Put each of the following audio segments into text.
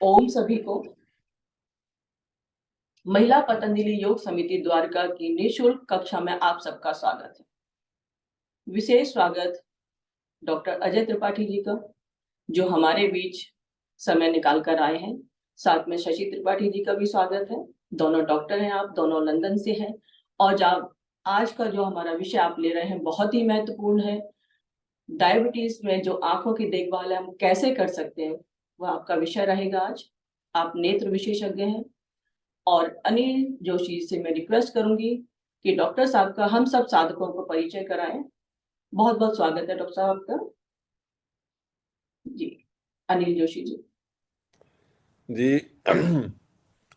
ओम सभी को महिला पतंजलि योग समिति द्वारका की निःशुल्क कक्षा में आप सबका स्वागत है। विशेष स्वागत डॉक्टर अजय त्रिपाठी जी का, जो हमारे बीच समय निकाल कर आए हैं। साथ में शशि त्रिपाठी जी का भी स्वागत है। दोनों डॉक्टर हैं, आप दोनों लंदन से हैं। और जब आज का जो हमारा विषय आप ले रहे हैं बहुत ही महत्वपूर्ण है। डायबिटीज में जो आंखों की देखभाल है हम कैसे कर सकते हैं, वह आपका विषय रहेगा आज। आप नेत्र विशेषज्ञ हैं। और अनिल जोशी से मैं रिक्वेस्ट करूंगी कि डॉक्टर साहब का हम सब साधकों को परिचय कराएं। बहुत बहुत स्वागत है डॉक्टर साहब का। जी, अनिल जोशी जी। जी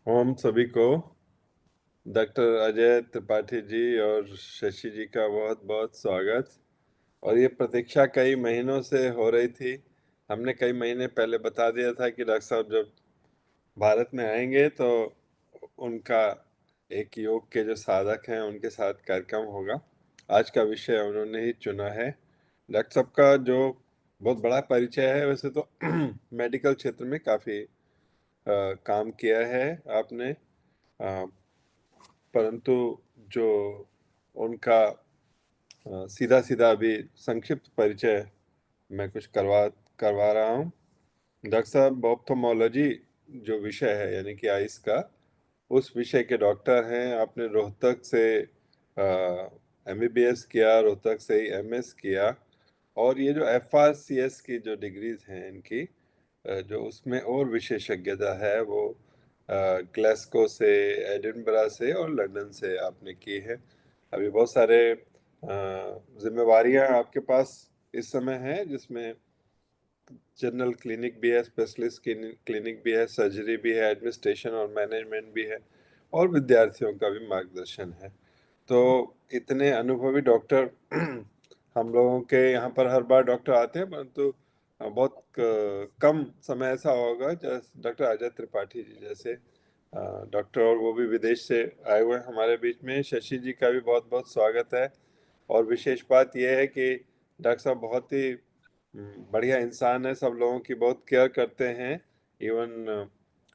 ओम सभी को डॉक्टर अजय त्रिपाठी जी और शशि जी का बहुत बहुत स्वागत। और ये प्रतीक्षा कई महीनों से हो रही थी। हमने कई महीने पहले बता दिया था कि डॉक्टर साहब जब भारत में आएंगे तो उनका एक योग के जो साधक हैं उनके साथ कार्यक्रम होगा। आज का विषय उन्होंने ही चुना है। डॉक्टर साहब का जो बहुत बड़ा परिचय है, वैसे तो मेडिकल क्षेत्र में काफ़ी काम किया है आपने, परंतु जो उनका सीधा सीधा अभी संक्षिप्त परिचय मैं कुछ करवा करवा रहा हूँ। डॉक्टर साहब ऑप्थोमोलॉजी जो विषय है यानी कि आइस का, उस विषय के डॉक्टर हैं। आपने रोहतक से एमबीबीएस किया, रोहतक से ही एमएस किया। और ये जो एफआरसीएस की जो डिग्रीज हैं इनकी, जो उसमें और विशेषज्ञता है वो ग्लासगो से, एडिनबरा से और लंदन से आपने की है। अभी बहुत सारे जिम्मेवारियां आपके पास इस समय हैं, जिसमें जनरल क्लिनिक भी है, स्पेशलिस्ट क्लिनिक भी है, सर्जरी भी है, एडमिनिस्ट्रेशन और मैनेजमेंट भी है, और विद्यार्थियों का भी मार्गदर्शन है। तो इतने अनुभवी डॉक्टर हम लोगों के यहाँ पर हर बार डॉक्टर आते हैं, परंतु बहुत कम समय ऐसा होगा जैसे डॉक्टर अजय त्रिपाठी जी जैसे डॉक्टर, और वो भी विदेश से आए हुए हैं हमारे बीच में। शशि जी का भी बहुत बहुत स्वागत है। और विशेष बात यह है कि डॉक्टर साहब बहुत ही बढ़िया इंसान है, सब लोगों की बहुत केयर करते हैं। इवन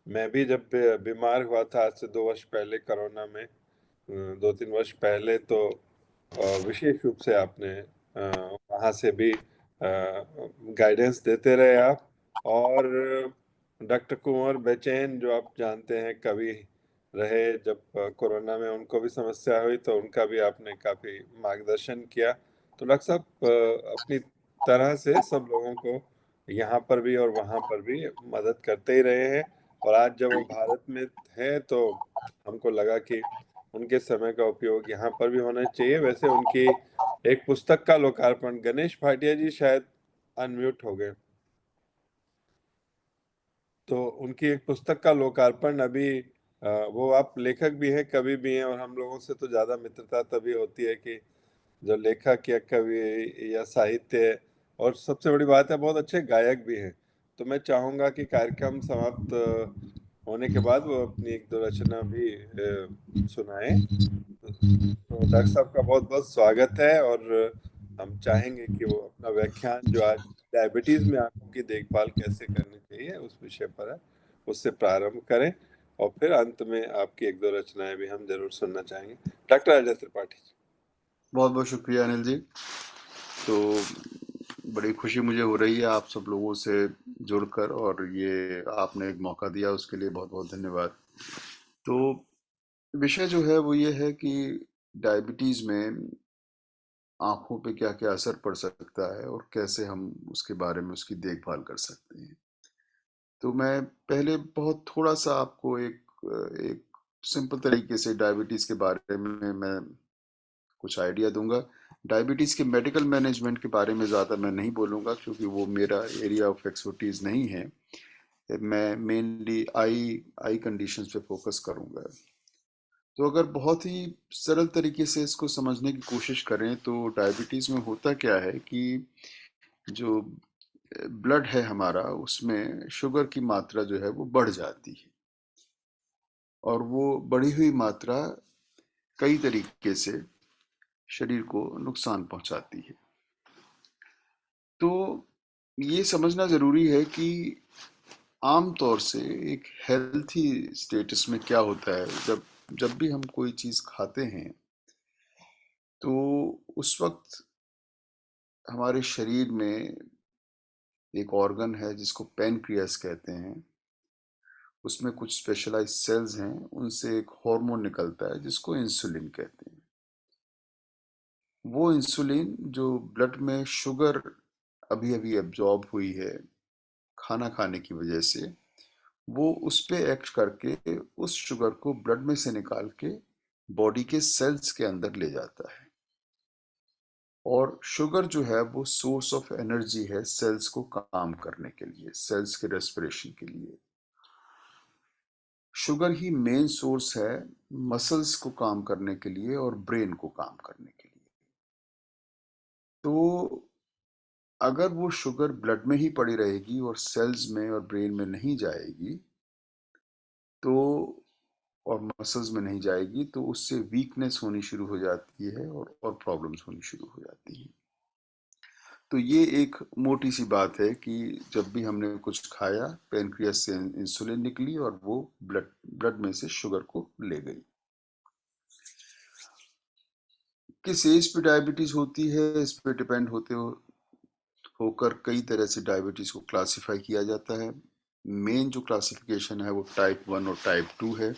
मैं भी जब बीमार हुआ था आज से 2 वर्ष पहले कोरोना में, 2-3 वर्ष पहले, तो विशेष रूप से आपने वहाँ से भी गाइडेंस देते रहे आप। और डॉक्टर कुंवर बेचैन जो आप जानते हैं कवि रहे, जब कोरोना में उनको भी समस्या हुई तो उनका भी आपने काफ़ी मार्गदर्शन किया। तो डॉक्टर साहब अपनी तरह से सब लोगों को यहाँ पर भी और वहाँ पर भी मदद करते ही रहे हैं। और आज जब वो भारत में हैं तो हमको लगा कि उनके समय का उपयोग यहाँ पर भी होना चाहिए। वैसे उनकी एक पुस्तक का लोकार्पण, गणेश भाटिया जी शायद अनम्यूट हो गए, तो उनकी एक पुस्तक का लोकार्पण अभी वो आप लेखक भी हैं, कवि भी हैं, और हम लोगों से तो ज़्यादा मित्रता तभी होती है कि जो लेखक या कवि या साहित्य, और सबसे बड़ी बात है बहुत अच्छे गायक भी हैं। तो मैं चाहूँगा कि कार्यक्रम समाप्त होने के बाद वो अपनी एक दो रचना भी सुनाएं। तो डॉक्टर साहब का बहुत बहुत स्वागत है। और हम चाहेंगे कि वो अपना व्याख्यान जो आज डायबिटीज में आंखों की देखभाल कैसे करनी चाहिए उस विषय पर है, उससे प्रारंभ करें। और फिर अंत में आपकी एक दो रचनाएं भी हम जरूर सुनना चाहेंगे। डॉक्टर अजय त्रिपाठी जी। बहुत बहुत शुक्रिया अनिल जी। तो बड़ी खुशी मुझे हो रही है आप सब लोगों से जुड़कर, और ये आपने एक मौका दिया उसके लिए बहुत बहुत धन्यवाद। तो विषय जो है वो ये है कि डायबिटीज़ में आँखों पे क्या-क्या असर पड़ सकता है और कैसे हम उसके बारे में उसकी देखभाल कर सकते हैं। तो मैं पहले बहुत थोड़ा-सा आपको एक सिंपल तरीके से डायबिटीज़ के बारे में मैं कुछ आइडिया दूंगा। डायबिटीज़ के मेडिकल मैनेजमेंट के बारे में ज़्यादा मैं नहीं बोलूँगा क्योंकि वो मेरा एरिया ऑफ एक्सपर्टीज़ नहीं है। मैं मेनली आई आई कंडीशंस पे फोकस करूँगा। तो अगर बहुत ही सरल तरीके से इसको समझने की कोशिश करें तो डायबिटीज़ में होता क्या है कि जो ब्लड है हमारा उसमें शुगर की मात्रा जो है वो बढ़ जाती है, और वो बढ़ी हुई मात्रा कई तरीके से शरीर को नुकसान पहुंचाती है। तो ये समझना ज़रूरी है कि आम तौर से एक हेल्थी स्टेटस में क्या होता है, जब जब भी हम कोई चीज़ खाते हैं तो उस वक्त हमारे शरीर में एक ऑर्गन है जिसको पैनक्रियास कहते हैं। उसमें कुछ स्पेशलाइज्ड सेल्स हैं, उनसे एक हार्मोन निकलता है जिसको इंसुलिन कहते हैं। वो इंसुलिन जो ब्लड में शुगर अभी अभी एब्जॉर्ब हुई है खाना खाने की वजह से, वो उस पे एक्ट करके उस शुगर को ब्लड में से निकाल के बॉडी के सेल्स के अंदर ले जाता है। और शुगर जो है वो सोर्स ऑफ एनर्जी है सेल्स को काम करने के लिए, सेल्स के रेस्पिरेशन के लिए। शुगर ही मेन सोर्स है मसल्स को काम करने के लिए और ब्रेन को काम करने के लिए। तो अगर वो शुगर ब्लड में ही पड़ी रहेगी और सेल्स में और ब्रेन में नहीं जाएगी तो, और मसल्स में नहीं जाएगी तो उससे वीकनेस होनी शुरू हो जाती है और प्रॉब्लम्स होनी शुरू हो जाती हैं। तो ये एक मोटी सी बात है कि जब भी हमने कुछ खाया, पैनक्रियास से इंसुलिन निकली और वो ब्लड ब्लड में से शुगर को ले गई। किस एज पे डायबिटीज होती है इस पे डिपेंड होकर कई तरह से डायबिटीज को क्लासिफाई किया जाता है। मेन जो क्लासिफिकेशन है वो टाइप 1 और टाइप 2 है,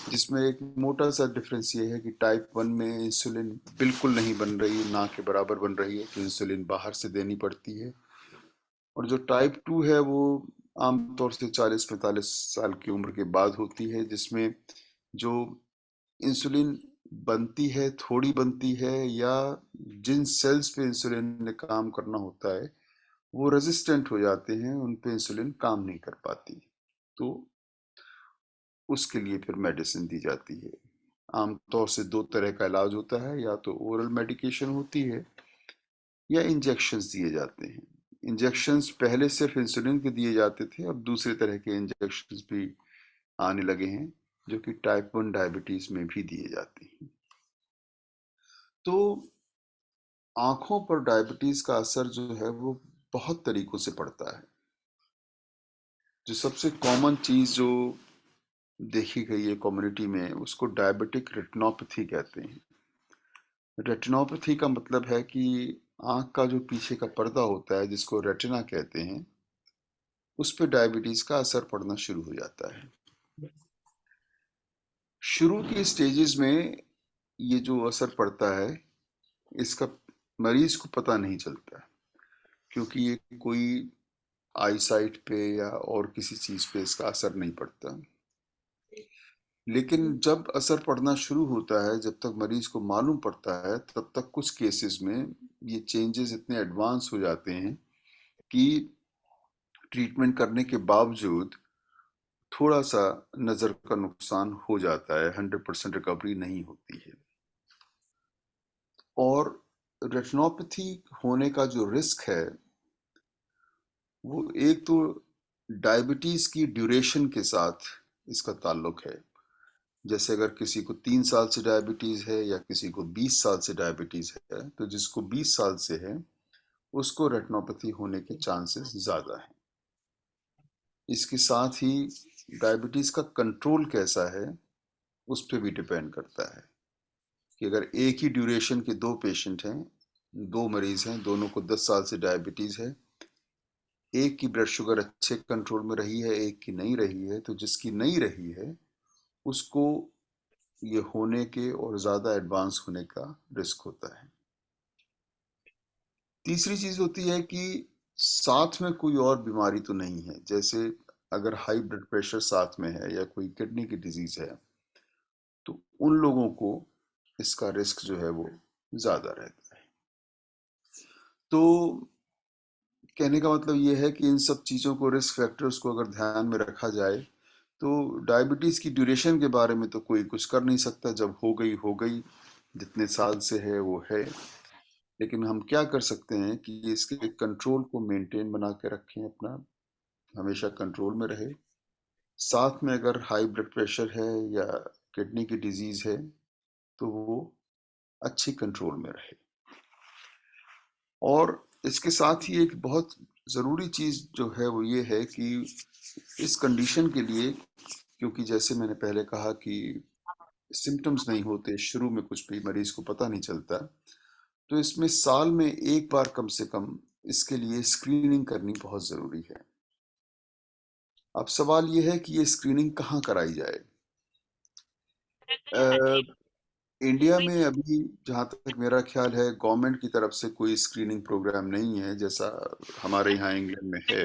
जिसमें एक मोटा सा डिफरेंस ये है कि टाइप 1 में इंसुलिन बिल्कुल नहीं बन रही है, ना के बराबर बन रही है, तो इंसुलिन बाहर से देनी पड़ती है। और जो टाइप 2 है वो आमतौर से 40-45 साल की उम्र के बाद होती है, जिसमें जो इंसुलिन बनती है, थोड़ी बनती है, या जिन सेल्स पे इंसुलिन ने काम करना होता है वो रेजिस्टेंट हो जाते हैं, उन पे इंसुलिन काम नहीं कर पाती, तो उसके लिए फिर मेडिसिन दी जाती है। आमतौर से दो तरह का इलाज होता है, या तो ओरल मेडिकेशन होती है या इंजेक्शंस दिए जाते हैं। इंजेक्शंस पहले सिर्फ इंसुलिन के दिए जाते थे, अब दूसरे तरह के इंजेक्शंस भी आने लगे हैं जो कि टाइप 1 डायबिटीज में भी दिए जाते हैं। तो आंखों पर डायबिटीज का असर जो है वो बहुत तरीकों से पड़ता है। जो सबसे कॉमन चीज जो देखी गई है कम्युनिटी में, उसको डायबिटिक रेटिनोपैथी कहते हैं। रेटिनोपैथी का मतलब है कि आंख का जो पीछे का पर्दा होता है जिसको रेटिना कहते हैं, उस पर डायबिटीज का असर पड़ना शुरू हो जाता है। शुरू की स्टेजेस में ये जो असर पड़ता है इसका मरीज को पता नहीं चलता, क्योंकि ये कोई आईसाइट पे या और किसी चीज पे इसका असर नहीं पड़ता। लेकिन जब असर पड़ना शुरू होता है, जब तक मरीज को मालूम पड़ता है, तब तक कुछ केसेस में ये चेंजेस इतने एडवांस हो जाते हैं कि ट्रीटमेंट करने के बावजूद थोड़ा सा नजर का नुकसान हो जाता है, 100% रिकवरी नहीं होती है। और रेटिनोपैथी होने का जो रिस्क है वो एक तो डायबिटीज की ड्यूरेशन के साथ इसका ताल्लुक है। जैसे अगर किसी को 3 साल से डायबिटीज है या किसी को 20 साल से डायबिटीज है, तो जिसको 20 साल से है उसको रेटिनोपैथी होने के चांसेस ज्यादा हैं। इसके साथ ही डायबिटीज का कंट्रोल कैसा है उस पर भी डिपेंड करता है कि अगर एक ही ड्यूरेशन के दो पेशेंट हैं, दो मरीज हैं, दोनों को 10 साल से डायबिटीज है, एक की ब्लड शुगर अच्छे कंट्रोल में रही है, एक की नहीं रही है, तो जिसकी नहीं रही है उसको ये होने के और ज्यादा एडवांस होने का रिस्क होता है। तीसरी चीज होती है कि साथ में कोई और बीमारी तो नहीं है। जैसे अगर हाई ब्लड प्रेशर साथ में है या कोई किडनी की डिजीज है, तो उन लोगों को इसका रिस्क जो है वो ज्यादा रहता है। तो कहने का मतलब ये है कि इन सब चीज़ों को, रिस्क फैक्टर्स को अगर ध्यान में रखा जाए, तो डायबिटीज़ की ड्यूरेशन के बारे में तो कोई कुछ कर नहीं सकता, जब हो गई हो गई, जितने साल से है वो है। लेकिन हम क्या कर सकते हैं कि इसके कंट्रोल को मेंटेन बना के रखें, अपना हमेशा कंट्रोल में रहे। साथ में अगर हाई ब्लड प्रेशर है या किडनी की डिजीज़ है तो वो अच्छी कंट्रोल में रहे। और इसके साथ ही एक बहुत ज़रूरी चीज़ जो है वो ये है कि इस कंडीशन के लिए, क्योंकि जैसे मैंने पहले कहा कि सिम्टम्स नहीं होते शुरू में, कुछ भी मरीज को पता नहीं चलता, तो इसमें साल में एक बार कम से कम इसके लिए स्क्रीनिंग करनी बहुत ज़रूरी है। अब सवाल ये है कि ये स्क्रीनिंग कहाँ कराई जाए। अ, इंडिया में अभी जहाँ तक मेरा ख्याल है गवर्नमेंट की तरफ से कोई स्क्रीनिंग प्रोग्राम नहीं है जैसा हमारे यहाँ इंग्लैंड में है,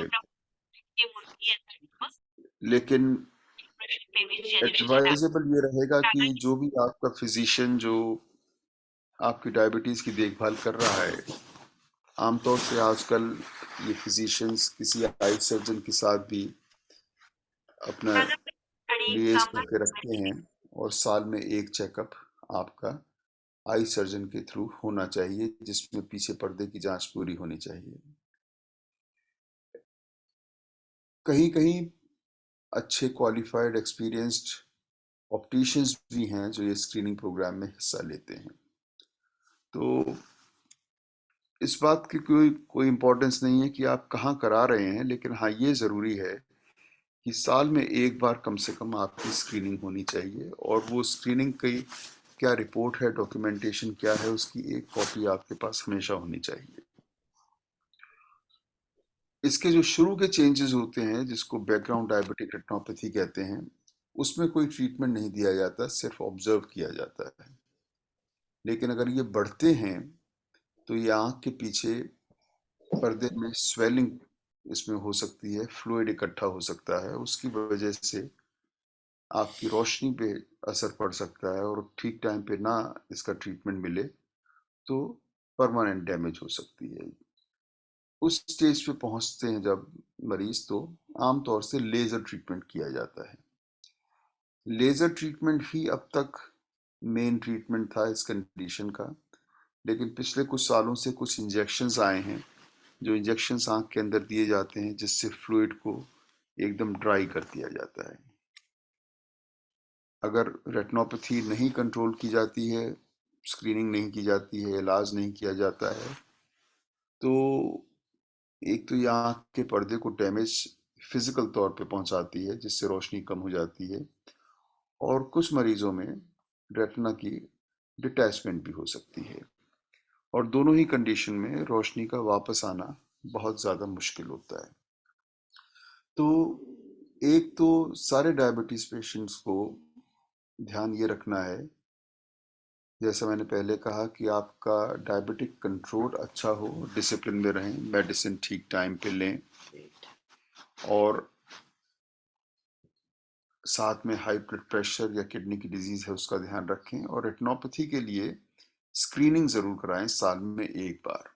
लेकिन एडवाइजेबल ये रहेगा कि जो भी आपका फिजिशियन जो आपकी डायबिटीज़ की देखभाल कर रहा है, आमतौर से आजकल ये फिजिशियंस किसी आई सर्जन के साथ भी अपना लिएज करके रखते हैं, और साल में एक चेकअप आपका आई सर्जन के थ्रू होना चाहिए, जिसमें पीछे पर्दे की जांच पूरी होनी चाहिए। कहीं कहीं अच्छे क्वालिफाइड एक्सपीरियंस्ड ऑप्टिशियंस भी हैं जो ये स्क्रीनिंग प्रोग्राम में हिस्सा लेते हैं। तो इस बात की कोई कोई इम्पोर्टेंस नहीं है कि आप कहाँ करा रहे हैं, लेकिन हाँ ये ज़रूरी है कि साल में एक बार कम से कम आपकी स्क्रीनिंग होनी चाहिए, और वो स्क्रीनिंग की क्या रिपोर्ट है, डॉक्यूमेंटेशन क्या है, उसकी एक कॉपी आपके पास हमेशा होनी चाहिए। इसके जो शुरू के चेंजेस होते हैं, जिसको बैकग्राउंड डायबिटिक रेटिनोपैथी कहते हैं, उसमें कोई ट्रीटमेंट नहीं दिया जाता, सिर्फ ऑब्जर्व किया जाता है। लेकिन अगर ये बढ़ते हैं तो ये आंख के पीछे पर्दे में स्वेलिंग इसमें हो सकती है, फ्लूइड इकट्ठा हो सकता है, उसकी वजह से आपकी रोशनी पे असर पड़ सकता है, और ठीक टाइम पे ना इसका ट्रीटमेंट मिले तो परमानेंट डैमेज हो सकती है। उस स्टेज पे पहुंचते हैं जब मरीज, तो आमतौर से लेजर ट्रीटमेंट किया जाता है। लेजर ट्रीटमेंट ही अब तक मेन ट्रीटमेंट था इस कंडीशन का, लेकिन पिछले कुछ सालों से कुछ इंजेक्शंस आए हैं, जो इंजेक्शंस आंख के अंदर दिए जाते हैं, जिससे फ्लूइड को एकदम ड्राई कर दिया जाता है। अगर रेटिनोपैथी नहीं कंट्रोल की जाती है, स्क्रीनिंग नहीं की जाती है, इलाज नहीं किया जाता है, तो एक तो ये आँख के पर्दे को डैमेज फिजिकल तौर पे पहुंचाती है, जिससे रोशनी कम हो जाती है, और कुछ मरीजों में रेटिना की डिटैचमेंट भी हो सकती है, और दोनों ही कंडीशन में रोशनी का वापस आना बहुत ज़्यादा मुश्किल होता है। तो एक तो सारे डायबिटीज़ पेशेंट्स को ध्यान ये रखना है, जैसा मैंने पहले कहा, कि आपका डायबिटिक कंट्रोल अच्छा हो, डिसिप्लिन में रहें, मेडिसिन ठीक टाइम पे लें, और साथ में हाई ब्लड प्रेशर या किडनी की डिजीज है उसका ध्यान रखें, और रेटिनोपैथी के लिए स्क्रीनिंग जरूर कराएं साल में एक बार।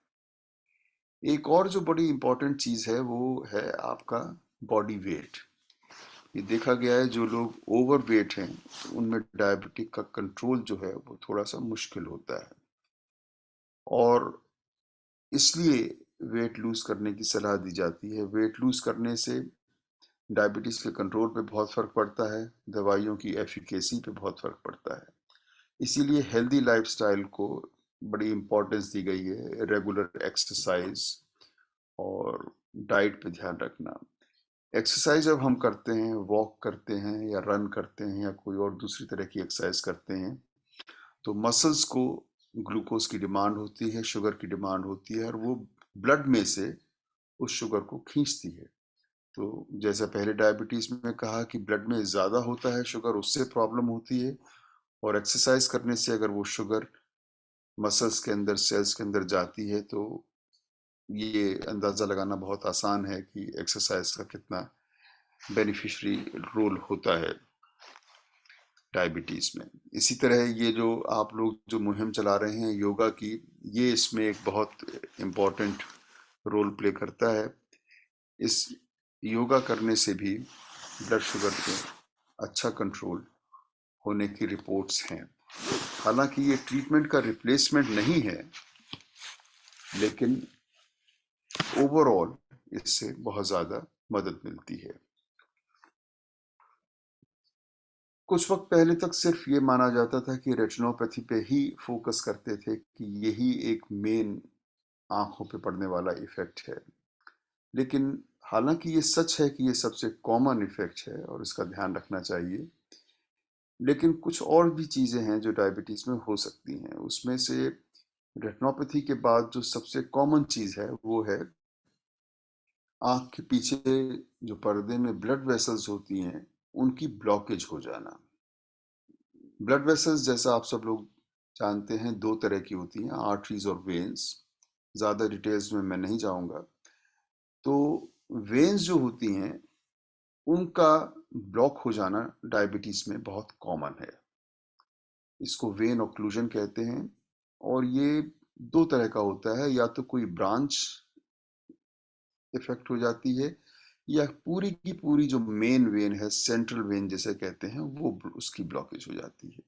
एक और जो बड़ी इंपॉर्टेंट चीज है वो है आपका बॉडी वेट। ये देखा गया है जो लोग ओवर वेट हैं उनमें डायबिटिक का कंट्रोल जो है वो थोड़ा सा मुश्किल होता है, और इसलिए वेट लूज करने की सलाह दी जाती है। वेट लूज करने से डायबिटीज के कंट्रोल पे बहुत फर्क पड़ता है, दवाइयों की एफिकेसी पे बहुत फर्क पड़ता है। इसीलिए हेल्दी लाइफस्टाइल को बड़ी इम्पोर्टेंस दी गई है, रेगुलर एक्सरसाइज और डाइट पे ध्यान रखना। एक्सरसाइज जब हम करते हैं, वॉक करते हैं या रन करते हैं या कोई और दूसरी तरह की एक्सरसाइज करते हैं, तो मसल्स को ग्लूकोज की डिमांड होती है, शुगर की डिमांड होती है, और वो ब्लड में से उस शुगर को खींचती है। तो जैसा पहले डायबिटीज में कहा कि ब्लड में ज़्यादा होता है शुगर, उससे प्रॉब्लम होती है, और एक्सरसाइज करने से अगर वो शुगर मसल्स के अंदर, सेल्स के अंदर जाती है, तो ये अंदाज़ा लगाना बहुत आसान है कि एक्सरसाइज का कितना बेनिफिशरी रोल होता है डायबिटीज़ में। इसी तरह ये जो आप लोग जो मुहिम चला रहे हैं योगा की, ये इसमें एक बहुत इम्पोर्टेंट रोल प्ले करता है। इस योगा करने से भी ब्लड शुगर पे अच्छा कंट्रोल होने की रिपोर्ट्स हैं। हालांकि ये ट्रीटमेंट का रिप्लेसमेंट नहीं है, लेकिन ओवरऑल इससे बहुत ज़्यादा मदद मिलती है। कुछ वक्त पहले तक सिर्फ ये माना जाता था कि रेटिनोपैथी पे ही फोकस करते थे कि यही एक मेन आंखों पे पड़ने वाला इफेक्ट है, लेकिन हालांकि ये सच है कि ये सबसे कॉमन इफेक्ट है और इसका ध्यान रखना चाहिए, लेकिन कुछ और भी चीज़ें हैं जो डायबिटीज़ में हो सकती हैं। उसमें से रेटिनोपैथी के बाद जो सबसे कॉमन चीज़ है वो है आँख के पीछे जो पर्दे में ब्लड वेसल्स होती हैं उनकी ब्लॉकेज हो जाना। ब्लड वेसल्स जैसा आप सब लोग जानते हैं 2 तरह की होती हैं, आर्टरीज और वेन्स। ज़्यादा डिटेल्स में मैं नहीं जाऊँगा। तो वेन्स जो होती हैं उनका ब्लॉक हो जाना डायबिटीज़ में बहुत कॉमन है। इसको वेन ऑक्लूजन कहते हैं और ये 2 तरह का होता है, या तो कोई ब्रांच इफेक्ट हो जाती है या पूरी की पूरी जो मेन वेन है, सेंट्रल वेन जिसे कहते हैं, वो उसकी ब्लॉकेज हो जाती है।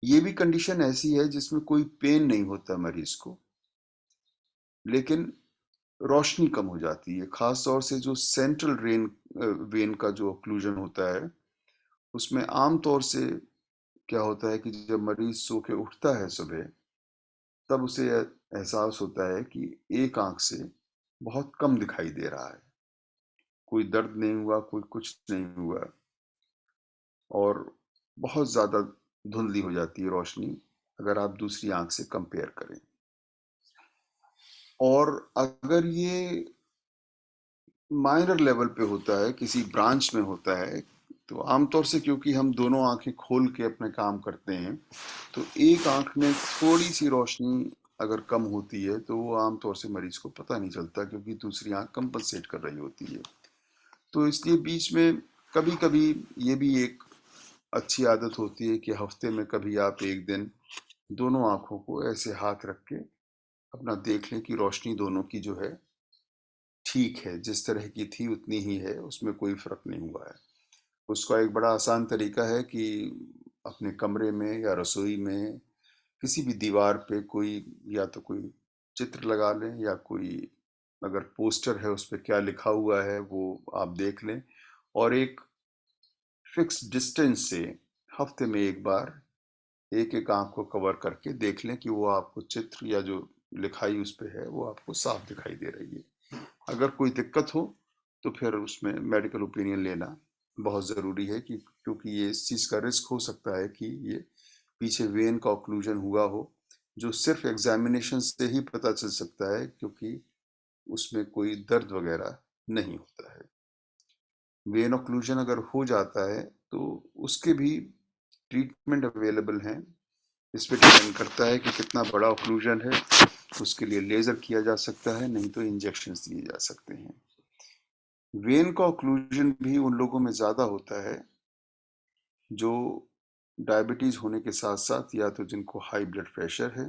ये भी कंडीशन ऐसी है जिसमें कोई पेन नहीं होता मरीज को, लेकिन रोशनी कम हो जाती है। खास तौर से जो सेंट्रल वेन का जो ऑक्लूजन होता है उसमें आम तौर से क्या होता है कि जब मरीज सो के उठता है सुबह, तब उसे एहसास होता है कि एक आंख से बहुत कम दिखाई दे रहा है, कोई दर्द नहीं हुआ, कोई कुछ नहीं हुआ, और बहुत ज्यादा धुंधली हो जाती है रोशनी अगर आप दूसरी आंख से कंपेयर करें। और अगर ये माइनर लेवल पे होता है, किसी ब्रांच में होता है, तो आमतौर से क्योंकि हम दोनों आंखें खोल के अपने काम करते हैं, तो एक आंख में थोड़ी सी रोशनी अगर कम होती है तो वो आमतौर से मरीज को पता नहीं चलता, क्योंकि दूसरी आंख कंपनसेट कर रही होती है। तो इसलिए बीच में कभी कभी ये भी एक अच्छी आदत होती है कि हफ्ते में कभी आप एक दिन दोनों आंखों को ऐसे हाथ रख के अपना देख लें कि रोशनी दोनों की जो है ठीक है, जिस तरह की थी उतनी ही है, उसमें कोई फर्क नहीं हुआ है। उसका एक बड़ा आसान तरीका है कि अपने कमरे में या रसोई में किसी भी दीवार पे कोई, या तो कोई चित्र लगा लें, या कोई अगर पोस्टर है उस पे क्या लिखा हुआ है वो आप देख लें, और एक फिक्स डिस्टेंस से हफ्ते में एक बार एक एक आंख को कवर करके देख लें कि वो आपको चित्र या जो लिखाई उस पे है वो आपको साफ दिखाई दे रही है। अगर कोई दिक्कत हो तो फिर उसमें मेडिकल ओपिनियन लेना बहुत ज़रूरी है, कि क्योंकि ये इस चीज़ का रिस्क हो सकता है कि ये पीछे वेन का ऑक्लूजन हुआ हो, जो सिर्फ एग्जामिनेशन से ही पता चल सकता है, क्योंकि उसमें कोई दर्द वगैरह नहीं होता है। वेन ऑक्लूजन अगर हो जाता है तो उसके भी ट्रीटमेंट अवेलेबल हैं। इस पे डिपेंड करता है कि कितना बड़ा ऑक्लूजन है, उसके लिए लेजर किया जा सकता है, नहीं तो इंजेक्शन दिए जा सकते हैं। वेन का ऑक्लूजन भी उन लोगों में ज़्यादा होता है जो डायबिटीज़ होने के साथ साथ या तो जिनको हाई ब्लड प्रेशर है,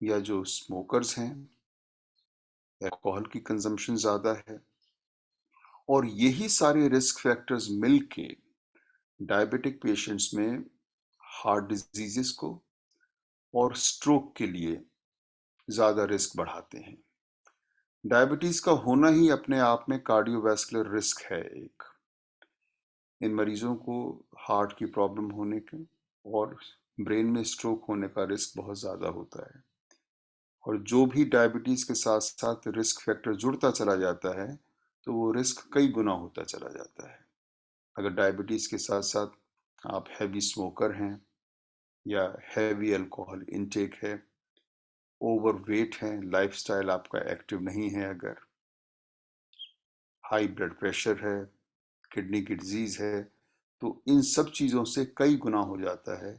या जो स्मोकर्स हैं, अल्कोहल की कंजम्पशन ज़्यादा है, और यही सारे रिस्क फैक्टर्स मिलके डायबिटिक पेशेंट्स में हार्ट डिजीजेस को और स्ट्रोक के लिए ज़्यादा रिस्क बढ़ाते हैं। डायबिटीज़ का होना ही अपने आप में कार्डियोवैस्कुलर रिस्क है एक। इन मरीजों को हार्ट की प्रॉब्लम होने के और ब्रेन में स्ट्रोक होने का रिस्क बहुत ज़्यादा होता है। और जो भी डायबिटीज़ के साथ साथ रिस्क फैक्टर जुड़ता चला जाता है तो वो रिस्क कई गुना होता चला जाता है। अगर डायबिटीज़ के साथ साथ आप हैवी स्मोकर हैं, या हैवी अल्कोहल इनटेक है, ओवरवेट है, लाइफस्टाइल आपका एक्टिव नहीं है, अगर हाई ब्लड प्रेशर है, किडनी की डिजीज है, तो इन सब चीज़ों से कई गुना हो जाता है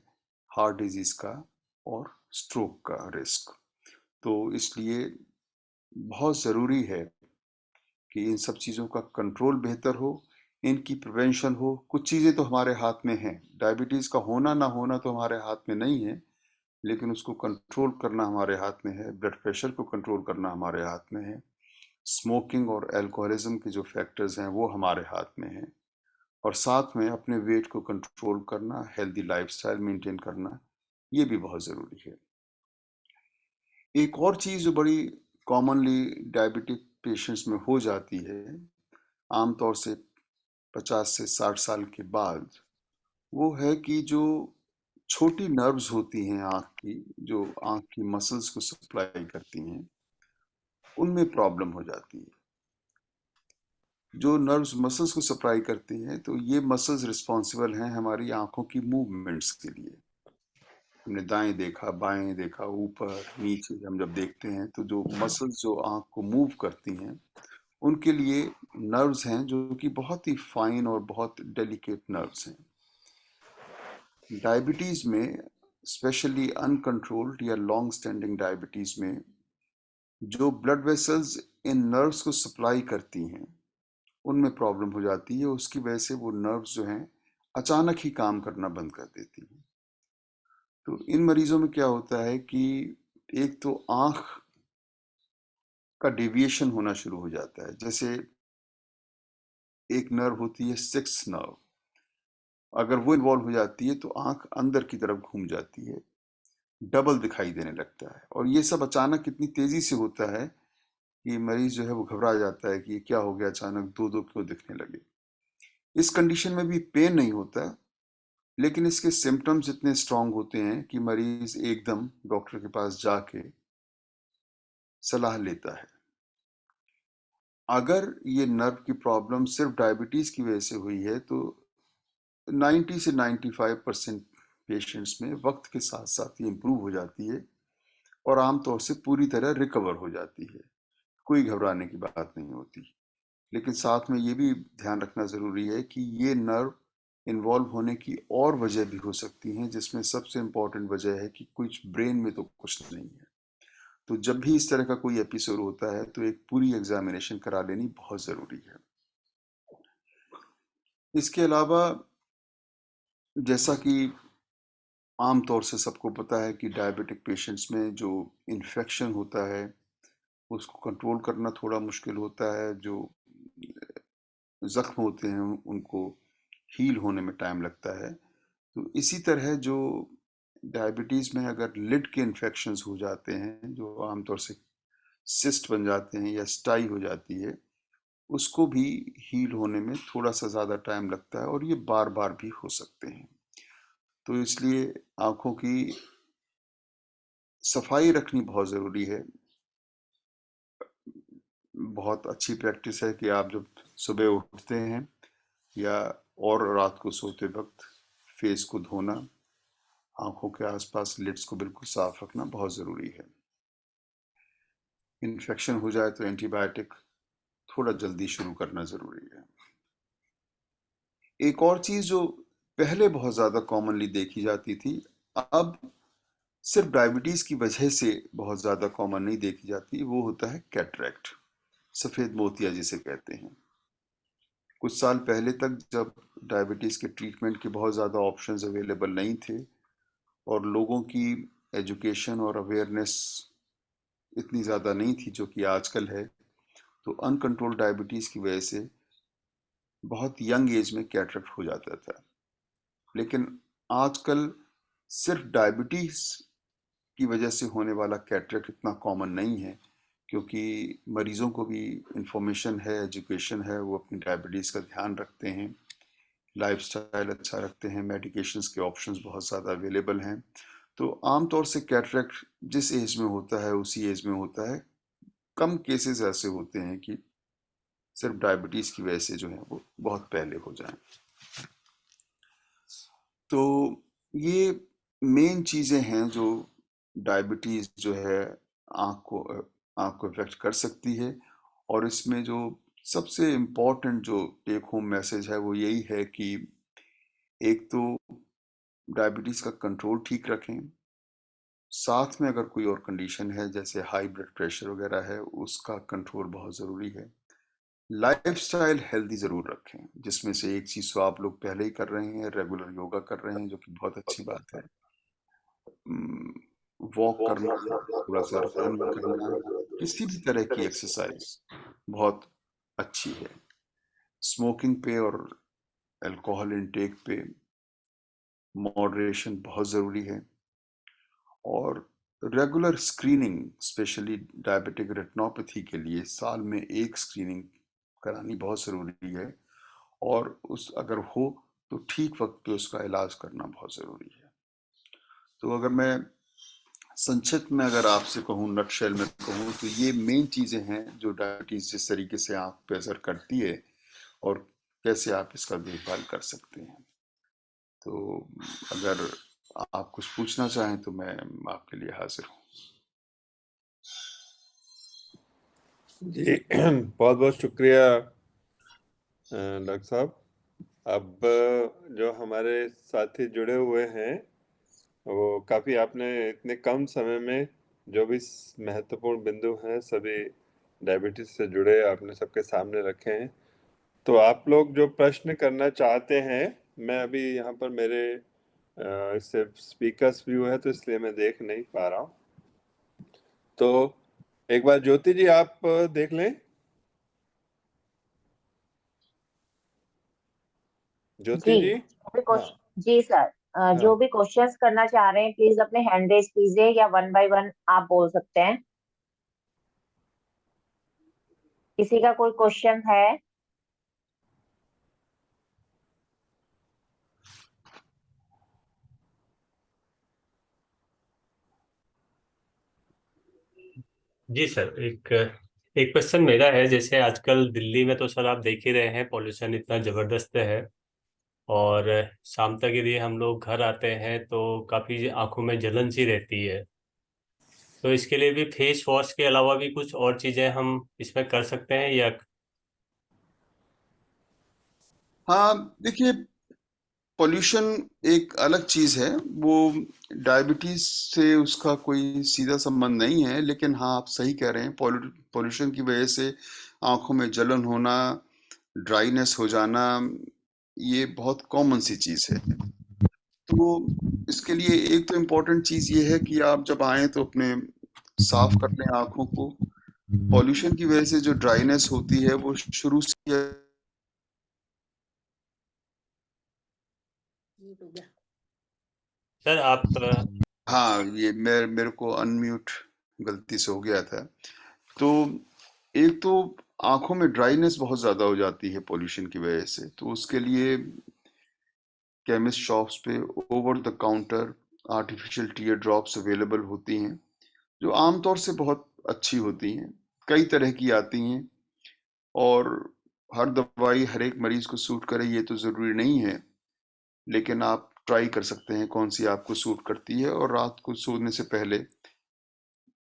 हार्ट डिजीज का और स्ट्रोक का रिस्क। तो इसलिए बहुत ज़रूरी है कि इन सब चीज़ों का कंट्रोल बेहतर हो, इनकी प्रिवेंशन हो। कुछ चीज़ें तो हमारे हाथ में हैं, डायबिटीज़ का होना ना होना तो हमारे हाथ में नहीं है, लेकिन उसको कंट्रोल करना हमारे हाथ में है। ब्लड प्रेशर को कंट्रोल करना हमारे हाथ में है, स्मोकिंग और अल्कोहलिज्म के जो फैक्टर्स हैं वो हमारे हाथ में हैं, और साथ में अपने वेट को कंट्रोल करना, हेल्दी लाइफस्टाइल मेंटेन करना, ये भी बहुत ज़रूरी है। एक और चीज़ जो बड़ी कॉमनली डायबिटिक पेशेंट्स में हो जाती है, आमतौर से 50 से 60 साल के बाद, वो है कि जो छोटी नर्व्स होती हैं आँख की, जो आँख की मसल्स को सप्लाई करती हैं, उनमें प्रॉब्लम हो जाती है। जो नर्व्स मसल्स को सप्लाई करती हैं, तो ये मसल्स रिस्पॉन्सिबल हैं हमारी आंखों की मूवमेंट्स के लिए। हमने दाएं देखा, बाएं देखा, ऊपर नीचे हम जब देखते हैं तो जो मसल्स जो आंख को मूव करती हैं, उनके लिए नर्व्स हैं जो कि बहुत ही फाइन और बहुत डेलिकेट नर्व्स हैं। डायबिटीज में, स्पेशली अनकंट्रोल्ड या लॉन्ग स्टैंडिंग डायबिटीज में, जो ब्लड वेसल्स इन नर्व्स को सप्लाई करती हैं, उनमें प्रॉब्लम हो जाती है। उसकी वजह से वो नर्व्स जो हैं अचानक ही काम करना बंद कर देती हैं। तो इन मरीजों में क्या होता है कि एक तो आंख का डेविएशन होना शुरू हो जाता है। जैसे एक नर्व होती है सिक्स नर्व, अगर वो इन्वॉल्व हो जाती है तो आंख अंदर की तरफ घूम जाती है, डबल दिखाई देने लगता है। और ये सब अचानक इतनी तेजी से होता है कि मरीज जो है वो घबरा जाता है कि ये क्या हो गया, अचानक दो दो क्यों दिखने लगे। इस कंडीशन में भी पेन नहीं होता, लेकिन इसके सिम्टम्स इतने स्ट्रांग होते हैं कि मरीज एकदम डॉक्टर के पास जाके सलाह लेता है। अगर ये नर्व की प्रॉब्लम सिर्फ डायबिटीज की वजह से हुई है तो 90 से 95% पेशेंट्स में वक्त के साथ साथ ये इम्प्रूव हो जाती है और आमतौर से पूरी तरह रिकवर हो जाती है। कोई घबराने की बात नहीं होती। लेकिन साथ में ये भी ध्यान रखना ज़रूरी है कि ये नर्व इन्वॉल्व होने की और वजह भी हो सकती हैं, जिसमें सबसे इम्पॉर्टेंट वजह है कि कुछ ब्रेन में तो कुछ नहीं है। तो जब भी इस तरह का कोई एपिसोड होता है तो एक पूरी एग्जामिनेशन करा लेनी बहुत ज़रूरी है। इसके अलावा, जैसा कि आमतौर से सबको पता है कि डायबिटिक पेशेंट्स में जो इन्फेक्शन होता है उसको कंट्रोल करना थोड़ा मुश्किल होता है। जो जख्म होते हैं उनको हील होने में टाइम लगता है। तो इसी तरह जो डायबिटीज़ में अगर लिड के इन्फेक्शंस हो जाते हैं, जो आमतौर से सिस्ट बन जाते हैं या स्टाई हो जाती है, उसको भी हील होने में थोड़ा सा ज़्यादा टाइम लगता है और ये बार बार भी हो सकते हैं। तो इसलिए आँखों की सफाई रखनी बहुत ज़रूरी है। बहुत अच्छी प्रैक्टिस है कि आप जब सुबह उठते हैं या और रात को सोते वक्त फेस को धोना, आंखों के आसपास लिड्स को बिल्कुल साफ रखना बहुत ज़रूरी है। इन्फेक्शन हो जाए तो एंटीबायोटिक थोड़ा जल्दी शुरू करना ज़रूरी है। एक और चीज़ जो पहले बहुत ज़्यादा कॉमनली देखी जाती थी, अब सिर्फ डायबिटीज़ की वजह से बहुत ज़्यादा कॉमन नहीं देखी जाती, वो होता है कैटरेक्ट, सफ़ेद मोतिया जिसे कहते हैं। कुछ साल पहले तक जब डायबिटीज़ के ट्रीटमेंट के बहुत ज़्यादा ऑप्शंस अवेलेबल नहीं थे और लोगों की एजुकेशन और अवेयरनेस इतनी ज़्यादा नहीं थी जो कि आजकल है, तो अनकंट्रोल डायबिटीज़ की वजह से बहुत यंग एज में कैटरेक्ट हो जाता था। लेकिन आजकल सिर्फ डायबिटीज़ की वजह से होने वाला कैटरेक्ट इतना कॉमन नहीं है, क्योंकि मरीजों को भी इंफॉर्मेशन है, एजुकेशन है, वो अपनी डायबिटीज़ का ध्यान रखते हैं, लाइफस्टाइल अच्छा रखते हैं, मेडिकेशंस के ऑप्शंस बहुत ज़्यादा अवेलेबल हैं। तो आमतौर से कैटरेक्ट जिस एज में होता है उसी एज में होता है। कम केसेस ऐसे होते हैं कि सिर्फ डायबिटीज़ की वजह से जो है वो बहुत पहले हो जाएं। तो ये मेन चीज़ें हैं जो डायबिटीज़ जो है आँख को इफेक्ट कर सकती है। और इसमें जो सबसे इम्पोर्टेंट जो टेक होम मैसेज है वो यही है कि एक तो डायबिटीज़ का कंट्रोल ठीक रखें, साथ में अगर कोई और कंडीशन है जैसे हाई ब्लड प्रेशर वगैरह है, उसका कंट्रोल बहुत ज़रूरी है। लाइफस्टाइल हेल्दी ज़रूर रखें, जिसमें से एक चीज़ तो आप लोग पहले ही कर रहे हैं, रेगुलर योगा कर रहे हैं, जो कि बहुत अच्छी बात है। वॉक करना, थोड़ा सा रन करना, किसी भी तरह की एक्सरसाइज बहुत अच्छी है। स्मोकिंग पे और अल्कोहल इनटेक पे मॉडरेशन बहुत ज़रूरी है। और regular screening, specially diabetic retinopathy के लिए साल में एक स्क्रीनिंग करानी बहुत ज़रूरी है। और उस अगर हो तो ठीक वक्त पे उसका इलाज करना बहुत ज़रूरी है। तो अगर मैं संक्षिप्त में अगर आपसे कहूँ, नटशेल में कहूँ, तो ये मेन चीज़ें हैं जो डायबिटीज़ जिस तरीके से आँख पे असर करती है और कैसे आप इसका देखभाल कर सकते हैं। तो अगर आप कुछ पूछना चाहें तो मैं आपके लिए हाजिर हूँ। जी बहुत बहुत शुक्रिया डॉक्टर साहब। अब जो हमारे साथी जुड़े हुए हैं वो काफ़ी, आपने इतने कम समय में जो भी महत्वपूर्ण बिंदु हैं सभी डायबिटीज से जुड़े आपने सबके सामने रखे हैं। तो आप लोग जो प्रश्न करना चाहते हैं, मैं अभी यहाँ पर मेरे इससे स्पीकर्स व्यू है तो इसलिए मैं देख नहीं पा रहा हूँ। तो एक बार ज्योति जी आप देख लें। ज्योति जी जी। अभी हाँ जी सर, हाँ। जो भी क्वेश्चंस करना चाह रहे हैं प्लीज अपने हैंड रेज कीजिए या वन बाय वन आप बोल सकते हैं। किसी का कोई क्वेश्चन है? जी सर, एक एक क्वेश्चन मेरा है। जैसे आजकल दिल्ली में तो सर आप देख ही रहे हैं, पॉल्यूशन इतना जबरदस्त है और शाम तक यदि हम लोग घर आते हैं तो काफी आंखों में जलन सी रहती है। तो इसके लिए भी फेस वॉश के अलावा भी कुछ और चीजें हम इसमें कर सकते हैं या? हाँ, देखिए, पोल्यूशन एक अलग चीज है। वो डायबिटीज से उसका कोई सीधा संबंध नहीं है, लेकिन हाँ, आप सही कह रहे हैं। पोल्यूशन की वजह से आंखों में जलन होना, ड्राइनेस हो जाना, ये बहुत कॉमन सी चीज है। तो इसके लिए एक तो इम्पोर्टेंट चीज ये है कि आप जब आए तो अपने साफ कर लें आंखों को। पॉल्यूशन की वजह से जो ड्राइनेस होती है वो शुरू से, सर आप हाँ, ये मेरे को अनम्यूट गलती से हो गया था। तो एक तो आंखों में ड्राइनेस बहुत ज्यादा हो जाती है पॉल्यूशन की वजह से। तो उसके लिए केमिस्ट शॉप्स पे over the counter artificial tear drops available होती हैं, जो आमतौर से बहुत अच्छी होती हैं। कई तरह की आती हैं और हर दवाई हर एक मरीज को सूट करे ये तो जरूरी नहीं है, लेकिन आप ट्राई कर सकते हैं कौन सी आपको सूट करती है। और रात को सोने से पहले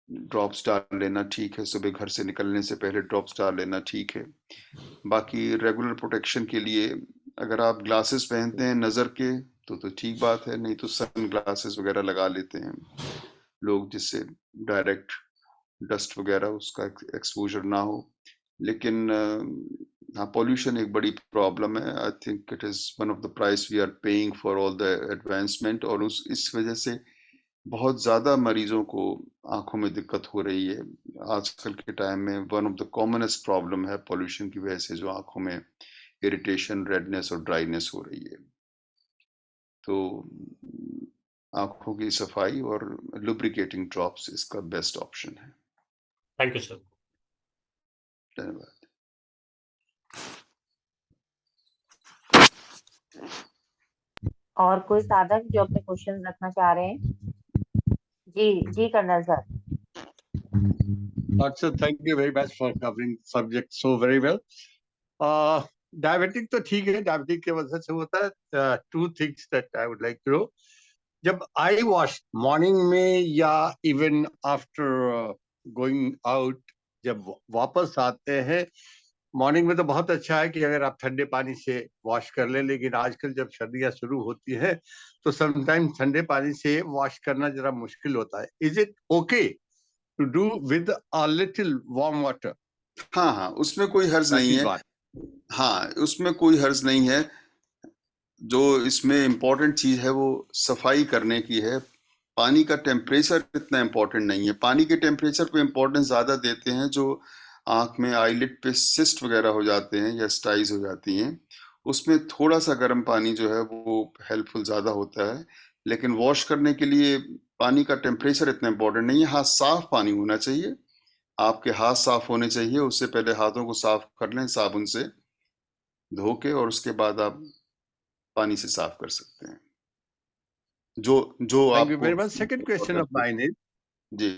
ड्रॉप्स डाल लेना ठीक है, सुबह घर से निकलने से पहले ड्रॉप्स डाल लेना ठीक है। बाकी रेगुलर प्रोटेक्शन के लिए अगर आप ग्लासेस पहनते हैं नज़र के तो ठीक बात है, नहीं तो सन ग्लासेस वगैरह लगा लेते हैं लोग, जिससे डायरेक्ट डस्ट वगैरह उसका एक्सपोजर ना हो। लेकिन हाँ, पॉल्यूशन एक बड़ी प्रॉब्लम है। I think it is one of the price we are paying for all the advancement. और इस वजह से बहुत ज़्यादा मरीजों को आंखों में दिक्कत हो रही है। आजकल के टाइम में one of the commonest problem है पॉल्यूशन की वजह से जो आंखों में इरिटेशन, रेडनेस और ड्राइनेस हो रही है। तो आंखों की सफाई और लुब्रिकेटिंग ड्रॉप्स इसका बेस्ट ऑप्शन है। Thank you sir. धन्यवाद। और कोई साधक जो अपने क्वेश्चन रखना चाह रहे हैं? जी colonel sir. Sir, thank you very much for covering subject so very well. Diabetic तो ठीक है, डायबिटिक की वजह से होता है। Two things that I would like to know, जब आई वॉश मॉर्निंग में या इवन आफ्टर गोइंग आउट, जब वापस आते हैं, मॉर्निंग में तो बहुत अच्छा है कि अगर आप ठंडे पानी से वॉश कर ले, लेकिन आजकल जब सर्दियां शुरू होती है तो समटाइम ठंडे पानी से वॉश करना जरा मुश्किल होता है। Is it okay to do with a little warm water? हाँ, उसमें कोई हर्ज नहीं है। हाँ, उसमें कोई हर्ज नहीं है। जो इसमें इम्पोर्टेंट चीज है वो सफाई करने की है। पानी का टेम्परेचर इतना इम्पोर्टेंट नहीं है। पानी के टेम्परेचर पे इम्पोर्टेंस ज्यादा देते हैं जो आंख में आईलिड पे सिस्ट वगैरह हो जाते हैं या स्टाइज हो जाती हैं, उसमें थोड़ा सा गर्म पानी जो है वो हेल्पफुल ज्यादा होता है। लेकिन वॉश करने के लिए पानी का टेम्परेचर इतना इम्पोर्टेंट नहीं है। हाँ, साफ पानी होना चाहिए, आपके हाथ साफ होने चाहिए। उससे पहले हाथों को साफ कर लें साबुन से धो के, और उसके बाद आप पानी से साफ कर सकते हैं जो जो Thank you आपको very much. Second question of mine is, जी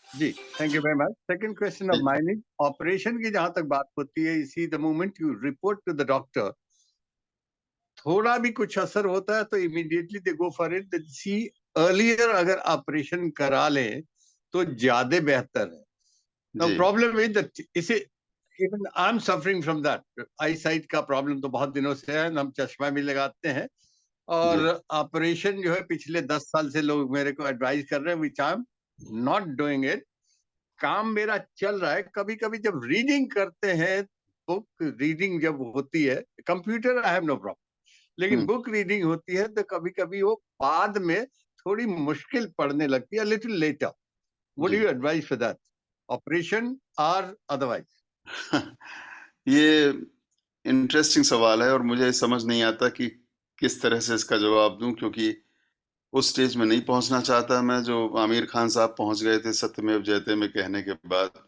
जी, thank you very much. Second question of mine is, operation की जहां तक बात होती है, इसी the moment you report to the doctor, थोड़ा भी कुछ असर होता है तो immediately they go for it. See earlier अगर ऑपरेशन करा लें तो ज्यादा बेहतर है। नाउ जी प्रॉब्लम इज दैट इसे even I am suffering from that eyesight का प्रॉब्लम तो बहुत दिनों से है, हम चश्मा भी लगाते हैं, और जी ऑपरेशन जो है पिछले 10 साल से लोग मेरे को एडवाइस कर रहे हैं, which I am not doing it. काम मेरा चल रहा है, कभी कभी जब रीडिंग करते हैं, बुक रीडिंग जब होती है, computer I have no problem, लेकिन बुक रीडिंग होती है तो कभी कभी वो बाद में थोड़ी मुश्किल पड़ने लगती है, लिटिल लेटर। वुड जी you advice for that, operation और अदरवाइज? ये इंटरेस्टिंग सवाल है और मुझे समझ नहीं आता कि किस तरह से इसका जवाब दूं, क्योंकि उस स्टेज में नहीं पहुंचना चाहता मैं जो आमिर खान साहब पहुंच गए थे सत्यमेव जयते में कहने के बाद।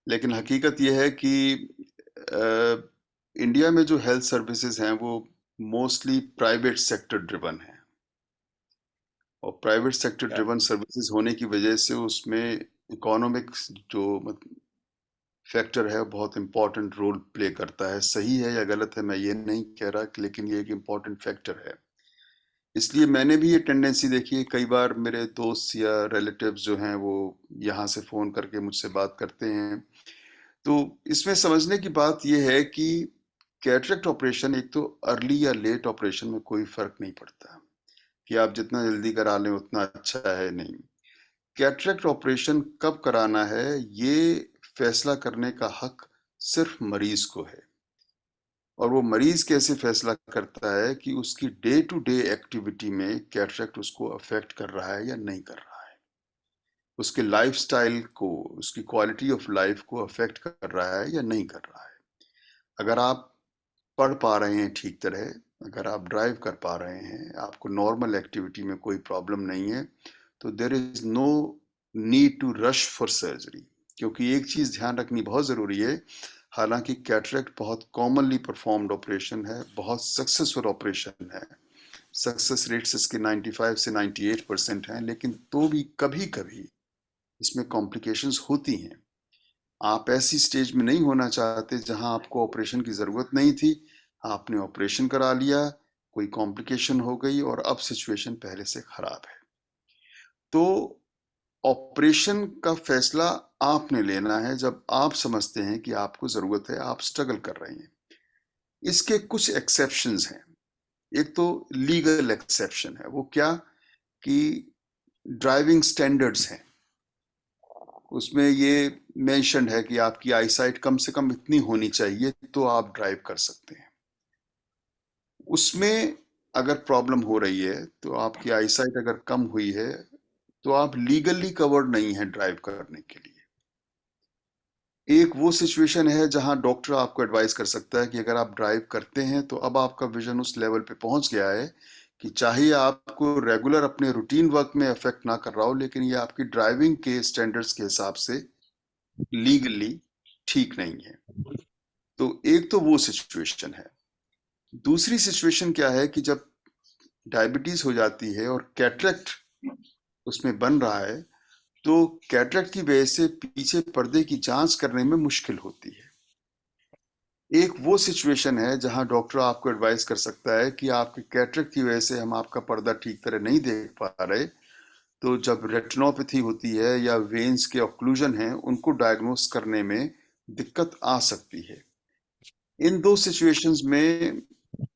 लेकिन हकीकत यह है कि इंडिया में जो हेल्थ सर्विसेज हैं वो मोस्टली प्राइवेट सेक्टर ड्रिवन है, और प्राइवेट सेक्टर ड्रिवन सर्विसेज होने की वजह से उसमें इकोनॉमिक्स जो फैक्टर है बहुत इंपॉर्टेंट रोल प्ले करता है। सही है या गलत है मैं ये नहीं कह रहा, लेकिन ये एक इम्पॉर्टेंट फैक्टर है। इसलिए मैंने भी ये टेंडेंसी देखी है, कई बार मेरे दोस्त या रिलेटिव्स जो हैं वो यहाँ से फ़ोन करके मुझसे बात करते हैं। तो इसमें समझने की बात यह है कि कैटरेक्ट ऑपरेशन एक तो अर्ली या लेट ऑपरेशन में कोई फर्क नहीं पड़ता, कि आप जितना जल्दी करा लें उतना अच्छा है, नहीं। कैटरेक्ट ऑपरेशन कब कराना है ये फैसला करने का हक सिर्फ मरीज को है, और वो मरीज कैसे फैसला करता है कि उसकी डे टू डे एक्टिविटी में कैटरेक्ट उसको अफेक्ट कर रहा है या नहीं कर रहा है, उसके लाइफस्टाइल को, उसकी क्वालिटी ऑफ लाइफ को अफेक्ट कर रहा है या नहीं कर रहा है। अगर आप पढ़ पा रहे हैं ठीक तरह, अगर आप ड्राइव कर पा रहे हैं, आपको नॉर्मल एक्टिविटी में कोई प्रॉब्लम नहीं है, तो there is no need to rush for surgery. क्योंकि एक चीज ध्यान रखनी बहुत जरूरी है, हालांकि कैटरेक्ट बहुत कॉमनली परफॉर्म्ड ऑपरेशन है, बहुत सक्सेसफुल ऑपरेशन है, सक्सेस रेट्स इसके 95 से 98% हैं, लेकिन तो भी कभी कभी इसमें कॉम्प्लिकेशंस होती हैं। आप ऐसी स्टेज में नहीं होना चाहते जहां आपको ऑपरेशन की जरूरत नहीं थी, आपने ऑपरेशन करा लिया, कोई कॉम्प्लिकेशन हो गई और अब सिचुएशन पहले से खराब है। तो ऑपरेशन का फैसला आपने लेना है जब आप समझते हैं कि आपको जरूरत है, आप स्ट्रगल कर रहे हैं। इसके कुछ एक्सेप्शंस हैं। एक तो लीगल एक्सेप्शन है, वो क्या कि ड्राइविंग स्टैंडर्ड्स हैं, उसमें ये मेंशन है कि आपकी आईसाइट कम से कम इतनी होनी चाहिए तो आप ड्राइव कर सकते हैं। उसमें अगर प्रॉब्लम हो रही है तो आपकी आईसाइट अगर कम हुई है तो आप लीगली कवर्ड नहीं है ड्राइव करने के लिए। एक वो सिचुएशन है जहां डॉक्टर आपको एडवाइस कर सकता है कि अगर आप ड्राइव करते हैं तो अब आपका विजन उस लेवल पे पहुंच गया है कि चाहे आपको रेगुलर अपने रूटीन वर्क में अफेक्ट ना कर रहा हो, लेकिन ये आपकी ड्राइविंग के स्टैंडर्ड्स के हिसाब से लीगली ठीक नहीं है। तो एक तो वो सिचुएशन है। दूसरी सिचुएशन क्या है कि जब डायबिटीज हो जाती है और कैटरेक्ट उसमें बन रहा है, तो कैटरेक्ट की वजह से पीछे पर्दे की जांच करने में मुश्किल होती है। एक वो सिचुएशन है जहां डॉक्टर आपको एडवाइस कर सकता है कि आपके कैटरेक्ट की वजह से हम आपका पर्दा ठीक तरह नहीं देख पा रहे, तो जब रेटिनोपैथी होती है या वेन्स के ऑक्लूजन है, उनको डायग्नोस करने में दिक्कत आ सकती है। इन दो सिचुएशंस में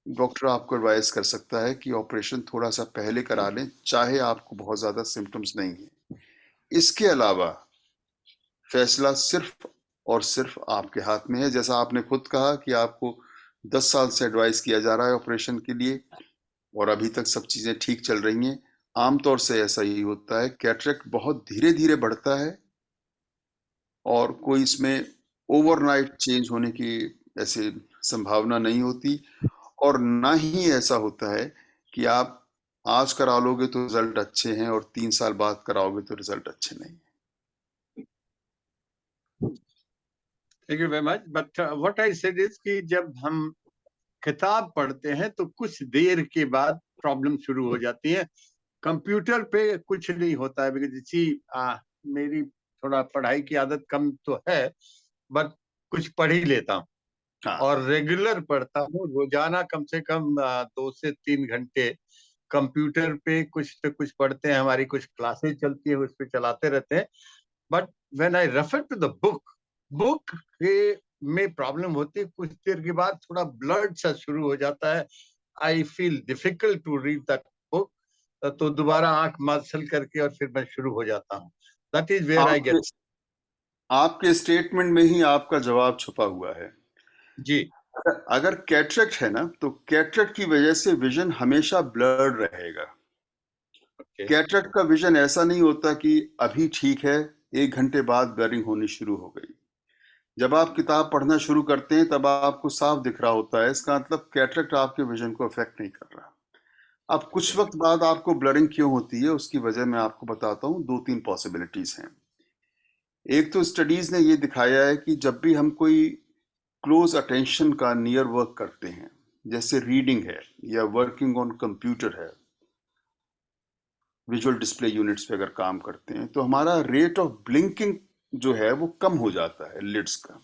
डॉक्टर आपको एडवाइस कर सकता है कि ऑपरेशन थोड़ा सा पहले करा लें, चाहे आपको बहुत ज्यादा सिम्टम्स नहीं है। इसके अलावा फैसला सिर्फ और सिर्फ आपके हाथ में है। जैसा आपने खुद कहा कि आपको 10 साल से एडवाइस किया जा रहा है ऑपरेशन के लिए और अभी तक सब चीजें ठीक चल रही हैं। आमतौर से ऐसा ही होता है, कैटरेक्ट बहुत धीरे धीरे बढ़ता है और कोई इसमें ओवरनाइट चेंज होने की ऐसी संभावना नहीं होती, और ना ही ऐसा होता है कि आप आज करा लोगे तो रिजल्ट अच्छे हैं और 3 साल बाद कराओगे तो रिजल्ट अच्छे नहीं। Thank you very much, but what I said is कि जब हम किताब पढ़ते हैं तो कुछ देर के बाद प्रॉब्लम शुरू हो जाती है। कंप्यूटर पे कुछ नहीं होता है, बिकॉज मेरी थोड़ा पढ़ाई की आदत कम तो है, बट कुछ पढ़ ही लेता हूँ हाँ और रेगुलर पढ़ता हूँ। रोजाना कम से कम 2 से 3 घंटे कंप्यूटर पे कुछ न कुछ पढ़ते हैं। हमारी कुछ क्लासेस चलती है, उस पे चलाते रहते हैं। But when I refer to the book के में प्रॉब्लम होती है। कुछ देर के बाद थोड़ा ब्लड सा शुरू हो जाता है। I feel difficult to read that book. तो दोबारा आंख मसल करके और फिर मैं शुरू हो जाता हूँ। दैट इज वेयर आई आपके गेट। आपके स्टेटमेंट में ही आपका जवाब छुपा हुआ है। जी। अगर कैटरेक्ट है ना, तो कैटरेक्ट की वजह से विजन हमेशा ब्लर्ड रहेगा। ओके। कैटरेक्ट का विजन ऐसा नहीं होता कि अभी ठीक है, 1 घंटे बाद ब्लरिंग होनी शुरू हो गई। जब आप किताब पढ़ना शुरू करते हैं तब आपको साफ दिख रहा होता है, इसका मतलब कैटरेक्ट आपके विजन को अफेक्ट नहीं कर रहा। अब कुछ वक्त बाद आपको ब्लरिंग क्यों होती है, उसकी वजह मैं आपको बताता हूँ। 2-3 पॉसिबिलिटीज हैं। एक तो स्टडीज ने ये दिखाया है कि जब भी हम कोई क्लोज अटेंशन का नियर वर्क करते हैं, जैसे रीडिंग है या वर्किंग ऑन कंप्यूटर है, विजुअल डिस्प्ले यूनिट्स पे अगर काम करते हैं, तो हमारा रेट ऑफ ब्लिंकिंग जो है वो कम हो जाता है लिड्स का।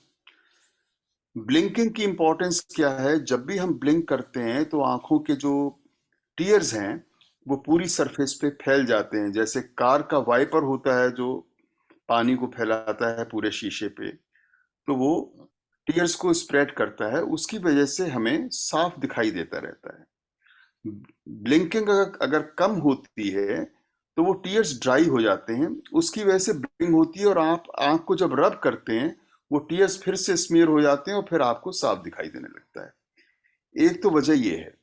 ब्लिंकिंग की इंपॉर्टेंस क्या है? जब भी हम ब्लिंक करते हैं तो आंखों के जो टीयर्स हैं वो पूरी सरफेस पे फैल जाते हैं। जैसे कार का वाइपर होता है जो पानी को फैलाता है पूरे शीशे पे, तो वो टीयर्स को स्प्रेड करता है, उसकी वजह से हमें साफ दिखाई देता रहता है। ब्लिंकिंग अगर कम होती है तो वो टीयर्स ड्राई हो जाते हैं, उसकी वजह से ब्लिंकिंग होती है और आप आंख को जब रब करते हैं वो टीयर्स फिर से स्मीयर हो जाते हैं और फिर आपको साफ दिखाई देने लगता है। एक तो वजह ये है।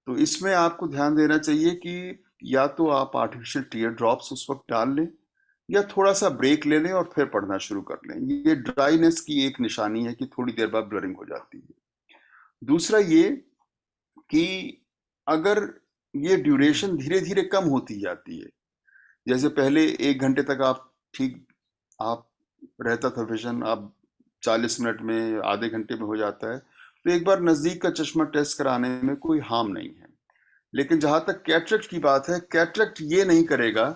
तो इसमें आपको ध्यान देना चाहिए कि या तो आप आर्टिफिशियल टीयर ड्रॉप्स उस वक्त डाल लें या थोड़ा सा ब्रेक ले लें और फिर पढ़ना शुरू कर लें। ये ड्राइनेस की एक निशानी है कि थोड़ी देर बाद ब्लरिंग हो जाती है। दूसरा ये कि अगर ये ड्यूरेशन धीरे धीरे कम होती जाती है, जैसे पहले 1 घंटे तक आप ठीक आप रहता था विजन, अब 40 मिनट में, आधे घंटे में हो जाता है, तो एक बार नज़दीक का चश्मा टेस्ट कराने में कोई हार्म नहीं है। लेकिन जहां तक कैटरेक्ट की बात है, कैटरेक्ट ये नहीं करेगा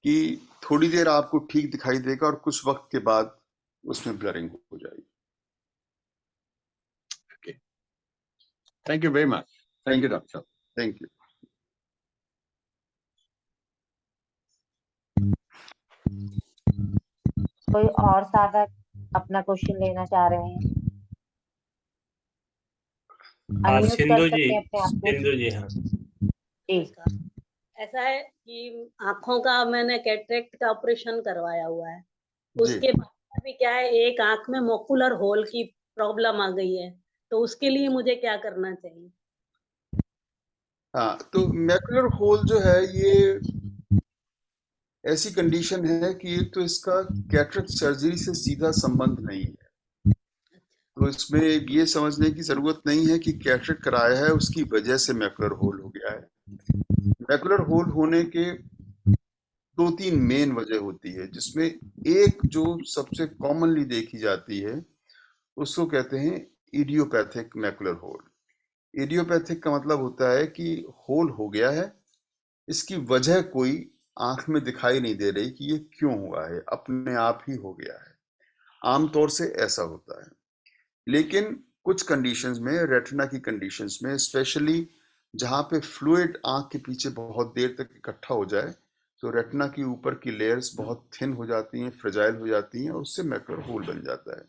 कि थोड़ी देर आपको ठीक दिखाई देगा और कुछ वक्त के बाद उसमें ब्लरिंग हो जाएगी। Thank you very much. Thank you doctor. Thank you. कोई और साधक अपना क्वेश्चन लेना चाह रहे हैं? अनम्यूट कर सिंधु जी, सकते हैं अपने आप को। सिंधु जी, हाँ। जी। ऐसा है कि आंखों का मैंने कैटरेक्ट का ऑपरेशन करवाया हुआ है। जी। उसके बाद भी क्या है, एक आंख में मोकुलर होल की प्रॉब्लम आ गई है, तो उसके लिए मुझे क्या करना चाहिए? हाँ, तो मैकुलर होल जो है ये ऐसी कंडीशन है कि तो इसका कैटरेक्ट सर्जरी से सीधा संबंध नहीं है। तो इसमें ये समझने की जरूरत नहीं है कि कैटरेक्ट कराया है उसकी वजह से मैकुलर होल हो गया है। मैकुलर होल होने के 2-3 मेन वजह होती है, जिसमें एक जो सबसे कॉमनली देखी जाती है उसको कहते हैं इडियोपैथिक मैकुलर होल। इडियोपैथिक का मतलब होता है कि होल हो गया है, इसकी वजह कोई आंख में दिखाई नहीं दे रही कि ये क्यों हुआ है, अपने आप ही हो गया है। आमतौर से ऐसा होता है। लेकिन कुछ कंडीशंस में, रेटिना की कंडीशंस में स्पेशली, जहां पे फ्लूइड आंख के पीछे बहुत देर तक इकट्ठा हो जाए तो रेटिना की ऊपर की लेयर्स बहुत थिन हो जाती हैं, फ्रेजाइल हो जाती हैं और उससे मैकुलर होल बन जाता है।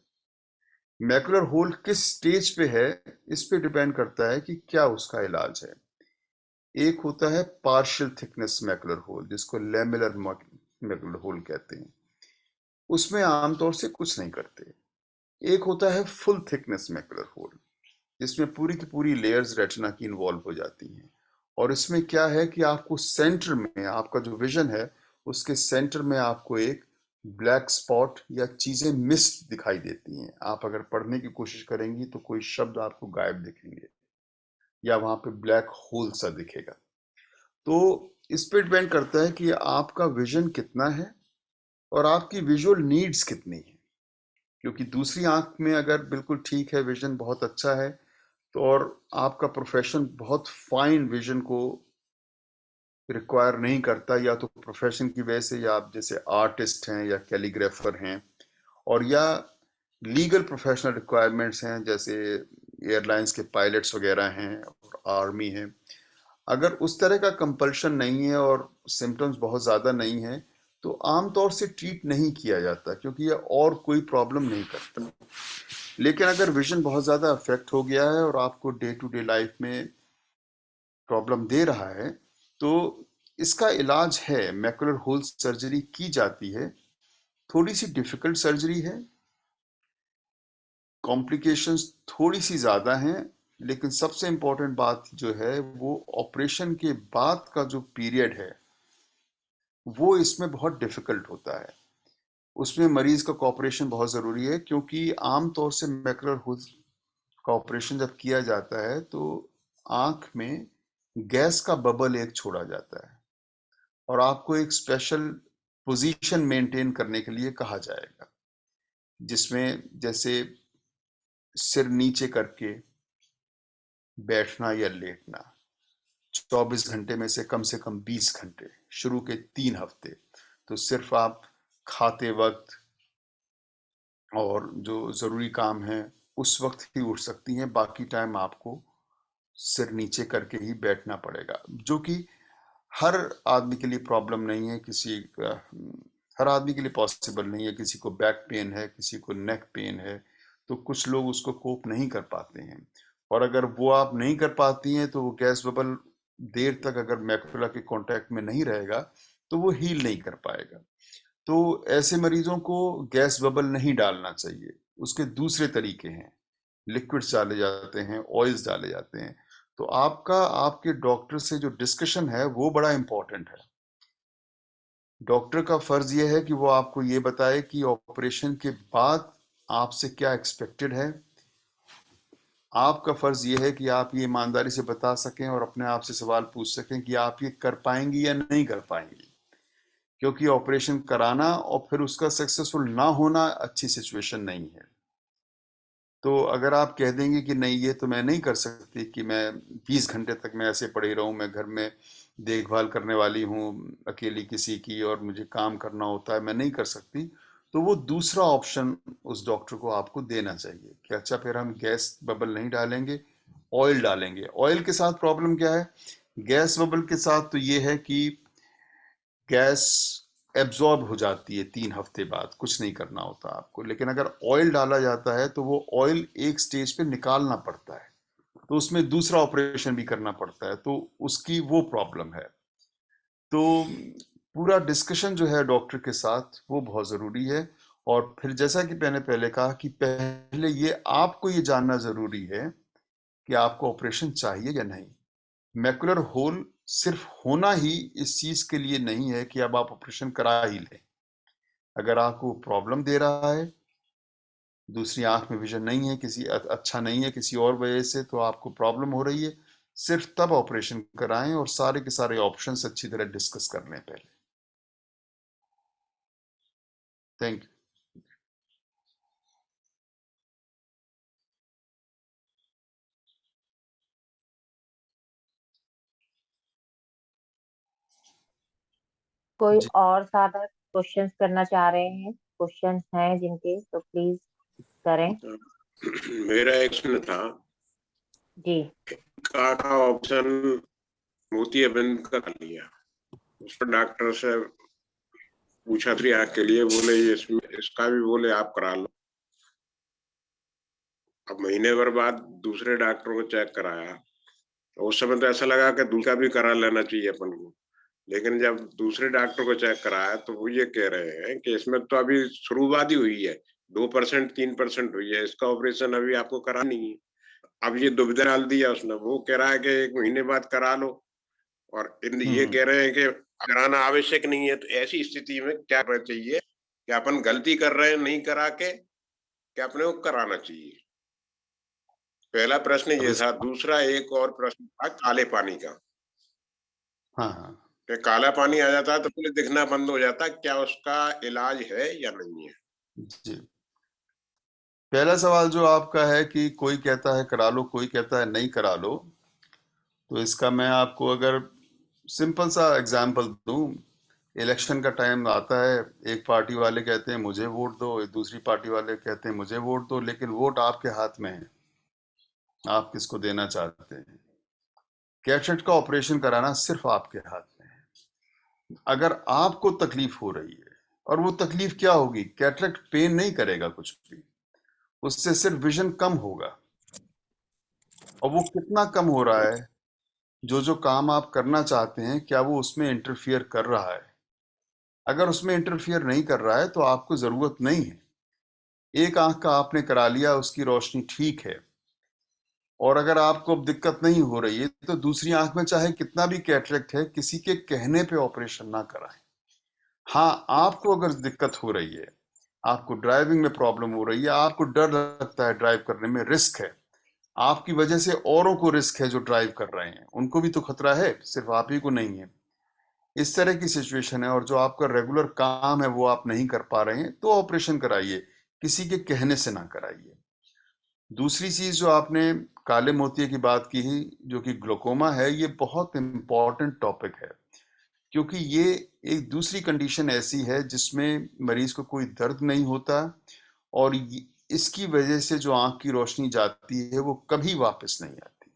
मैकुलर होल किस स्टेज पे है इस पे डिपेंड करता है कि क्या उसका इलाज है। एक होता है पार्शियल थिकनेस मैकुलर होल, जिसको लैमेलर मैकुलर होल कहते हैं, उसमें आमतौर से कुछ नहीं करते। एक होता है फुल थिकनेस मैकुलर होल, जिसमें पूरी की पूरी लेयर्स रेटिना की इन्वॉल्व हो जाती हैं। और इसमें क्या है कि आपको सेंटर में, आपका जो विजन है उसके सेंटर में आपको एक ब्लैक स्पॉट या चीजें मिस्ट दिखाई देती हैं। आप अगर पढ़ने की कोशिश करेंगी तो कोई शब्द आपको गायब दिखेंगे या वहां पे ब्लैक होल सा दिखेगा। तो इस पे डिपेंड करता है कि आपका विजन कितना है और आपकी विजुअल नीड्स कितनी है। क्योंकि दूसरी आंख में अगर बिल्कुल ठीक है, विजन बहुत अच्छा है, तो और आपका प्रोफेशन बहुत फाइन विजन को रिक्वायर नहीं करता, या तो प्रोफेशन की वजह से, या आप जैसे आर्टिस्ट हैं या कैलीग्राफर हैं, और या लीगल प्रोफेशनल रिक्वायरमेंट्स हैं जैसे एयरलाइंस के पायलट्स वगैरह हैं और आर्मी है। अगर उस तरह का कंपल्शन नहीं है और सिम्टम्स बहुत ज़्यादा नहीं है तो आमतौर से ट्रीट नहीं किया जाता, क्योंकि ये और कोई प्रॉब्लम नहीं करता। लेकिन अगर विजन बहुत ज़्यादा अफेक्ट हो गया है और आपको डे टू डे लाइफ में प्रॉब्लम दे रहा है, तो इसका इलाज है, मैकुलर होल सर्जरी की जाती है। थोड़ी सी डिफिकल्ट सर्जरी है, कॉम्प्लिकेशंस थोड़ी सी ज़्यादा हैं, लेकिन सबसे इम्पोर्टेंट बात जो है वो ऑपरेशन के बाद का जो पीरियड है वो इसमें बहुत डिफिकल्ट होता है। उसमें मरीज का कोऑपरेशन बहुत ज़रूरी है, क्योंकि आमतौर से मैकुलर होल का ऑपरेशन जब किया जाता है तो आंख में गैस का बबल एक छोड़ा जाता है और आपको एक स्पेशल पोजीशन मेंटेन करने के लिए कहा जाएगा, जिसमें जैसे सिर नीचे करके बैठना या लेटना 24 घंटे में से कम 20 घंटे, शुरू के 3 हफ्ते तो सिर्फ आप खाते वक्त और जो ज़रूरी काम है उस वक्त ही उठ सकती हैं, बाकी टाइम आपको सिर नीचे करके ही बैठना पड़ेगा, जो कि हर आदमी के लिए प्रॉब्लम नहीं है। हर आदमी के लिए पॉसिबल नहीं है। किसी को बैक पेन है, किसी को नेक पेन है, तो कुछ लोग उसको कोप नहीं कर पाते हैं, और अगर वो आप नहीं कर पाती हैं तो वो गैस बबल देर तक अगर मैकुला के कांटेक्ट में नहीं रहेगा तो वो हील नहीं कर पाएगा। तो ऐसे मरीजों को गैस बबल नहीं डालना चाहिए। उसके दूसरे तरीके हैं, लिक्विड्स डाले जाते हैं, ऑयल्स डाले जाते हैं। तो आपका आपके डॉक्टर से जो डिस्कशन है वो बड़ा इंपॉर्टेंट है। डॉक्टर का फर्ज ये है कि वो आपको ये बताए कि ऑपरेशन के बाद आपसे क्या एक्सपेक्टेड है। आपका फर्ज ये है कि आप ये ईमानदारी से बता सकें और अपने आप से सवाल पूछ सकें कि आप ये कर पाएंगी या नहीं कर पाएंगी, क्योंकि ऑपरेशन कराना और फिर उसका सक्सेसफुल ना होना अच्छी सिचुएशन नहीं है। तो अगर आप कह देंगे कि नहीं ये तो मैं नहीं कर सकती, कि मैं 20 घंटे तक मैं ऐसे पड़ी रहूं, मैं घर में देखभाल करने वाली हूं अकेली किसी की और मुझे काम करना होता है, मैं नहीं कर सकती, तो वो दूसरा ऑप्शन उस डॉक्टर को आपको देना चाहिए कि अच्छा फिर हम गैस बबल नहीं डालेंगे, ऑयल डालेंगे। ऑयल के साथ प्रॉब्लम क्या है? गैस बबल के साथ तो ये है कि गैस एब्जॉर्ब हो जाती है 3 हफ्ते बाद, कुछ नहीं करना होता आपको। लेकिन अगर ऑयल डाला जाता है तो वो ऑयल एक स्टेज पे निकालना पड़ता है, तो उसमें दूसरा ऑपरेशन भी करना पड़ता है, तो उसकी वो प्रॉब्लम है। तो पूरा डिस्कशन जो है डॉक्टर के साथ वो बहुत ज़रूरी है। और फिर जैसा कि मैंने पहले कहा कि पहले ये आपको ये जानना ज़रूरी है कि आपको ऑपरेशन चाहिए या नहीं। मैकुलर होल सिर्फ होना ही इस चीज के लिए नहीं है कि अब आप ऑपरेशन करा ही लें। अगर आपको प्रॉब्लम दे रहा है, दूसरी आंख में विजन नहीं है, किसी अच्छा नहीं है किसी और वजह से, तो आपको प्रॉब्लम हो रही है, सिर्फ तब ऑपरेशन कराएं और सारे के सारे ऑप्शंस अच्छी तरह डिस्कस कर लें पहले। Thank you. कोई जी और सारा क्वेश्चंस करना चाह रहे हैं? क्वेश्चंस हैं जिनके, तो प्लीज करें। मेरा एक प्रश्न था जी का ऑप्शन मोतियाबिंद का कर लिया, उस पर डॉक्टर से पूछा थी आँख के लिए, बोले इसमें इसका भी बोले आप करा लो। अब महीने भर बाद दूसरे डॉक्टर को चेक कराया तो उस समय तो ऐसा लगा कि दूसरा भी करा लेना चाहिए अपन को, लेकिन जब दूसरे डॉक्टर को चेक कराया तो वो ये कह रहे हैं कि इसमें तो अभी शुरुआत ही हुई है, 2% 3% हुई है, इसका ऑपरेशन अभी आपको करा नहीं है। अब ये दुविधा डाल दिया उसने, वो कह रहा है कि 1 महीने बाद करा लो और ये कह रहे हैं कि कराना आवश्यक नहीं है। तो ऐसी स्थिति में क्या करना चाहिए कि अपन गलती कर रहे हैं नहीं करा के, कि अपने को कराना चाहिए? पहला प्रश्न अब ये इस था। दूसरा एक और प्रश्न था काले पानी का, हाँ हाँ कि काला पानी आ जाता है तो फिर दिखना बंद हो जाता है, क्या उसका इलाज है या नहीं है? जी, पहला सवाल जो आपका है कि कोई कहता है करा लो, कोई कहता है नहीं करा लो, तो इसका मैं आपको अगर सिंपल सा एग्जांपल दूं, इलेक्शन का टाइम आता है, एक पार्टी वाले कहते हैं मुझे वोट दो, दूसरी पार्टी वाले कहते हैं मुझे वोट दो, लेकिन वोट आपके हाथ में है, आप किसको देना चाहते हैं। कैटरेक्ट का ऑपरेशन कराना सिर्फ आपके हाथ में है। अगर आपको तकलीफ हो रही है, और वो तकलीफ क्या होगी, कैटरेक्ट पेन नहीं करेगा कुछ भी, उससे सिर्फ विजन कम होगा। और वो कितना कम हो रहा है, जो जो काम आप करना चाहते हैं क्या वो उसमें इंटरफियर कर रहा है। अगर उसमें इंटरफियर नहीं कर रहा है तो आपको जरूरत नहीं है। एक आंख का आपने करा लिया, उसकी रोशनी ठीक है, और अगर आपको अब दिक्कत नहीं हो रही है तो दूसरी आंख में चाहे कितना भी कैटरेक्ट है, किसी के कहने पे ऑपरेशन ना कराएं। हाँ, आपको अगर दिक्कत हो रही है, आपको ड्राइविंग में प्रॉब्लम हो रही है, आपको डर लगता है ड्राइव करने में, रिस्क है, आपकी वजह से औरों को रिस्क है जो ड्राइव कर रहे हैं, उनको भी तो खतरा है, सिर्फ आप ही को नहीं है। इस तरह की सिचुएशन है, और जो आपका रेगुलर काम है वो आप नहीं कर पा रहे हैं, तो ऑपरेशन कराइए, किसी के कहने से ना कराइए। दूसरी चीज जो आपने काले मोतिये की बात की ही, जो कि ग्लोकोमा है, ये बहुत इंपॉर्टेंट टॉपिक है, क्योंकि ये एक दूसरी कंडीशन ऐसी है जिसमें मरीज को कोई दर्द नहीं होता, और इसकी वजह से जो आंख की रोशनी जाती है वो कभी वापस नहीं आती।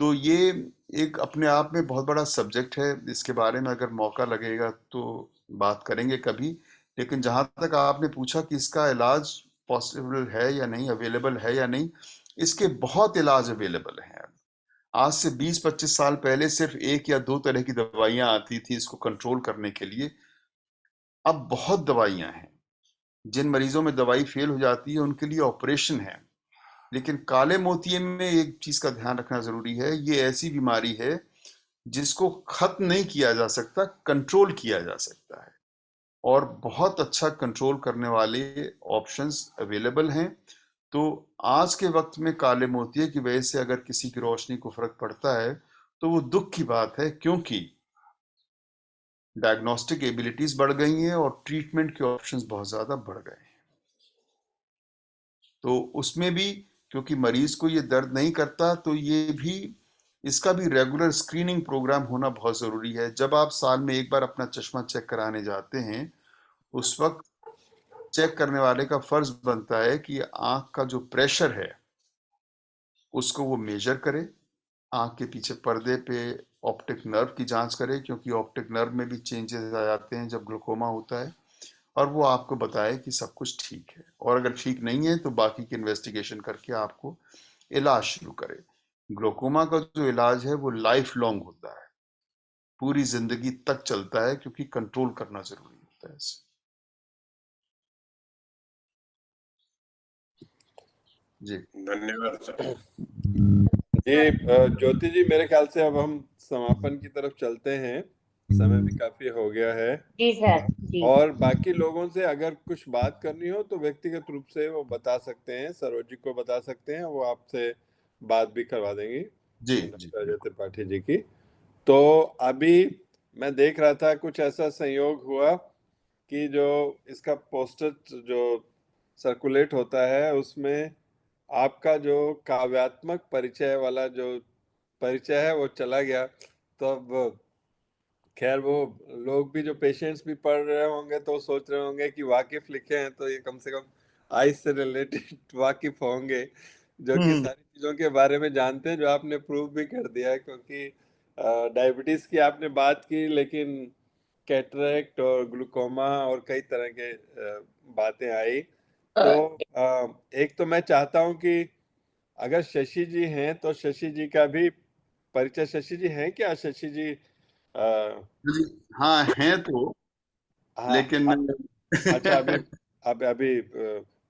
तो ये एक अपने आप में बहुत बड़ा सब्जेक्ट है, इसके बारे में अगर मौका लगेगा तो बात करेंगे कभी। लेकिन जहां तक आपने पूछा कि इसका इलाज पॉसिबल है या नहीं, अवेलेबल है या नहीं, इसके बहुत इलाज अवेलेबल हैं। आज से 20-25 साल पहले सिर्फ 1 या 2 तरह की दवाइयां आती थी इसको कंट्रोल करने के लिए, अब बहुत दवाइयां हैं। जिन मरीजों में दवाई फेल हो जाती है उनके लिए ऑपरेशन है। लेकिन काले मोतिये में एक चीज का ध्यान रखना जरूरी है, ये ऐसी बीमारी है जिसको खत्म नहीं किया जा सकता, कंट्रोल किया जा सकता है, और बहुत अच्छा कंट्रोल करने वाले ऑप्शंस अवेलेबल हैं। तो आज के वक्त में काले मोतिये की वजह से अगर किसी की रोशनी को फर्क पड़ता है तो वो दुख की बात है, क्योंकि डायग्नोस्टिक एबिलिटीज बढ़ गई हैं और ट्रीटमेंट के ऑप्शंस बहुत ज्यादा बढ़ गए हैं। तो उसमें भी क्योंकि मरीज को ये दर्द नहीं करता, तो ये भी, इसका भी रेगुलर स्क्रीनिंग प्रोग्राम होना बहुत जरूरी है। जब आप साल में एक बार अपना चश्मा चेक कराने जाते हैं, उस वक्त चेक करने वाले का फर्ज बनता है कि आंख का जो प्रेशर है उसको वो मेजर करे, आंख के पीछे पर्दे पे ऑप्टिक नर्व की जांच करे, क्योंकि ऑप्टिक नर्व में भी चेंजेस आ जाते हैं जब ग्लूकोमा होता है, और वो आपको बताए कि सब कुछ ठीक है। और अगर ठीक नहीं है तो बाकी की इन्वेस्टिगेशन करके आपको इलाज शुरू करे। ग्लूकोमा का जो इलाज है वो लाइफ लॉन्ग होता है, पूरी जिंदगी तक चलता है, क्योंकि कंट्रोल करना जरूरी होता है इसे। जी धन्यवाद सर। जी ज्योति जी, मेरे ख्याल से अब हम समापन की तरफ चलते हैं, समय भी काफी हो गया है। जी सर, जी। और बाकी लोगों से अगर कुछ बात करनी हो तो व्यक्तिगत रूप से वो बता सकते हैं, सरोज जी को बता सकते हैं, वो आपसे बात भी करवा देंगी, जी जी डॉक्टर अजय त्रिपाठी जी की। तो अभी मैं देख रहा था, कुछ ऐसा संयोग हुआ कि जो इसका पोस्टर जो सर्कुलेट होता है उसमें आपका जो काव्यात्मक परिचय वाला जो परिचय है वो चला गया। तो अब खैर, वो लोग भी, जो पेशेंट्स भी पढ़ रहे होंगे तो सोच रहे होंगे कि वाकिफ लिखे हैं तो ये कम से कम आइज से रिलेटेड वाकिफ होंगे, जो कि सारी चीजों के बारे में जानते हैं, जो आपने प्रूव भी कर दिया है। क्योंकि डायबिटीज की आपने बात की, लेकिन कैटरेक्ट और ग्लूकोमा और कई तरह के बातें आई। तो एक तो मैं चाहता हूं कि अगर शशि जी हैं तो शशि जी का भी परिचय, शशि जी हैं क्या? शशि जी जी, हाँ हैं तो, हाँ, लेकिन अच्छा, अभी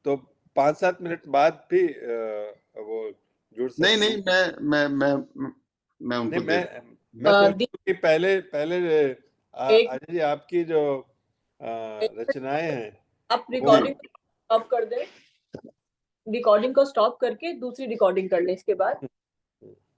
तो 5-7 मिनट बाद भी वो जुड़ नहीं सकते नहीं, हैं। मैं उनको नहीं, दे मैं सोच रहा हूँ कि पहले पहले एक अजय जी, आपकी जो रचनाएं हैं आप वो रिकॉर्डिंग स्टॉप कर दें, रिकॉर्डिंग को स्टॉप करके दूसरी रिकॉर्डिंग कर लें इसके बाद।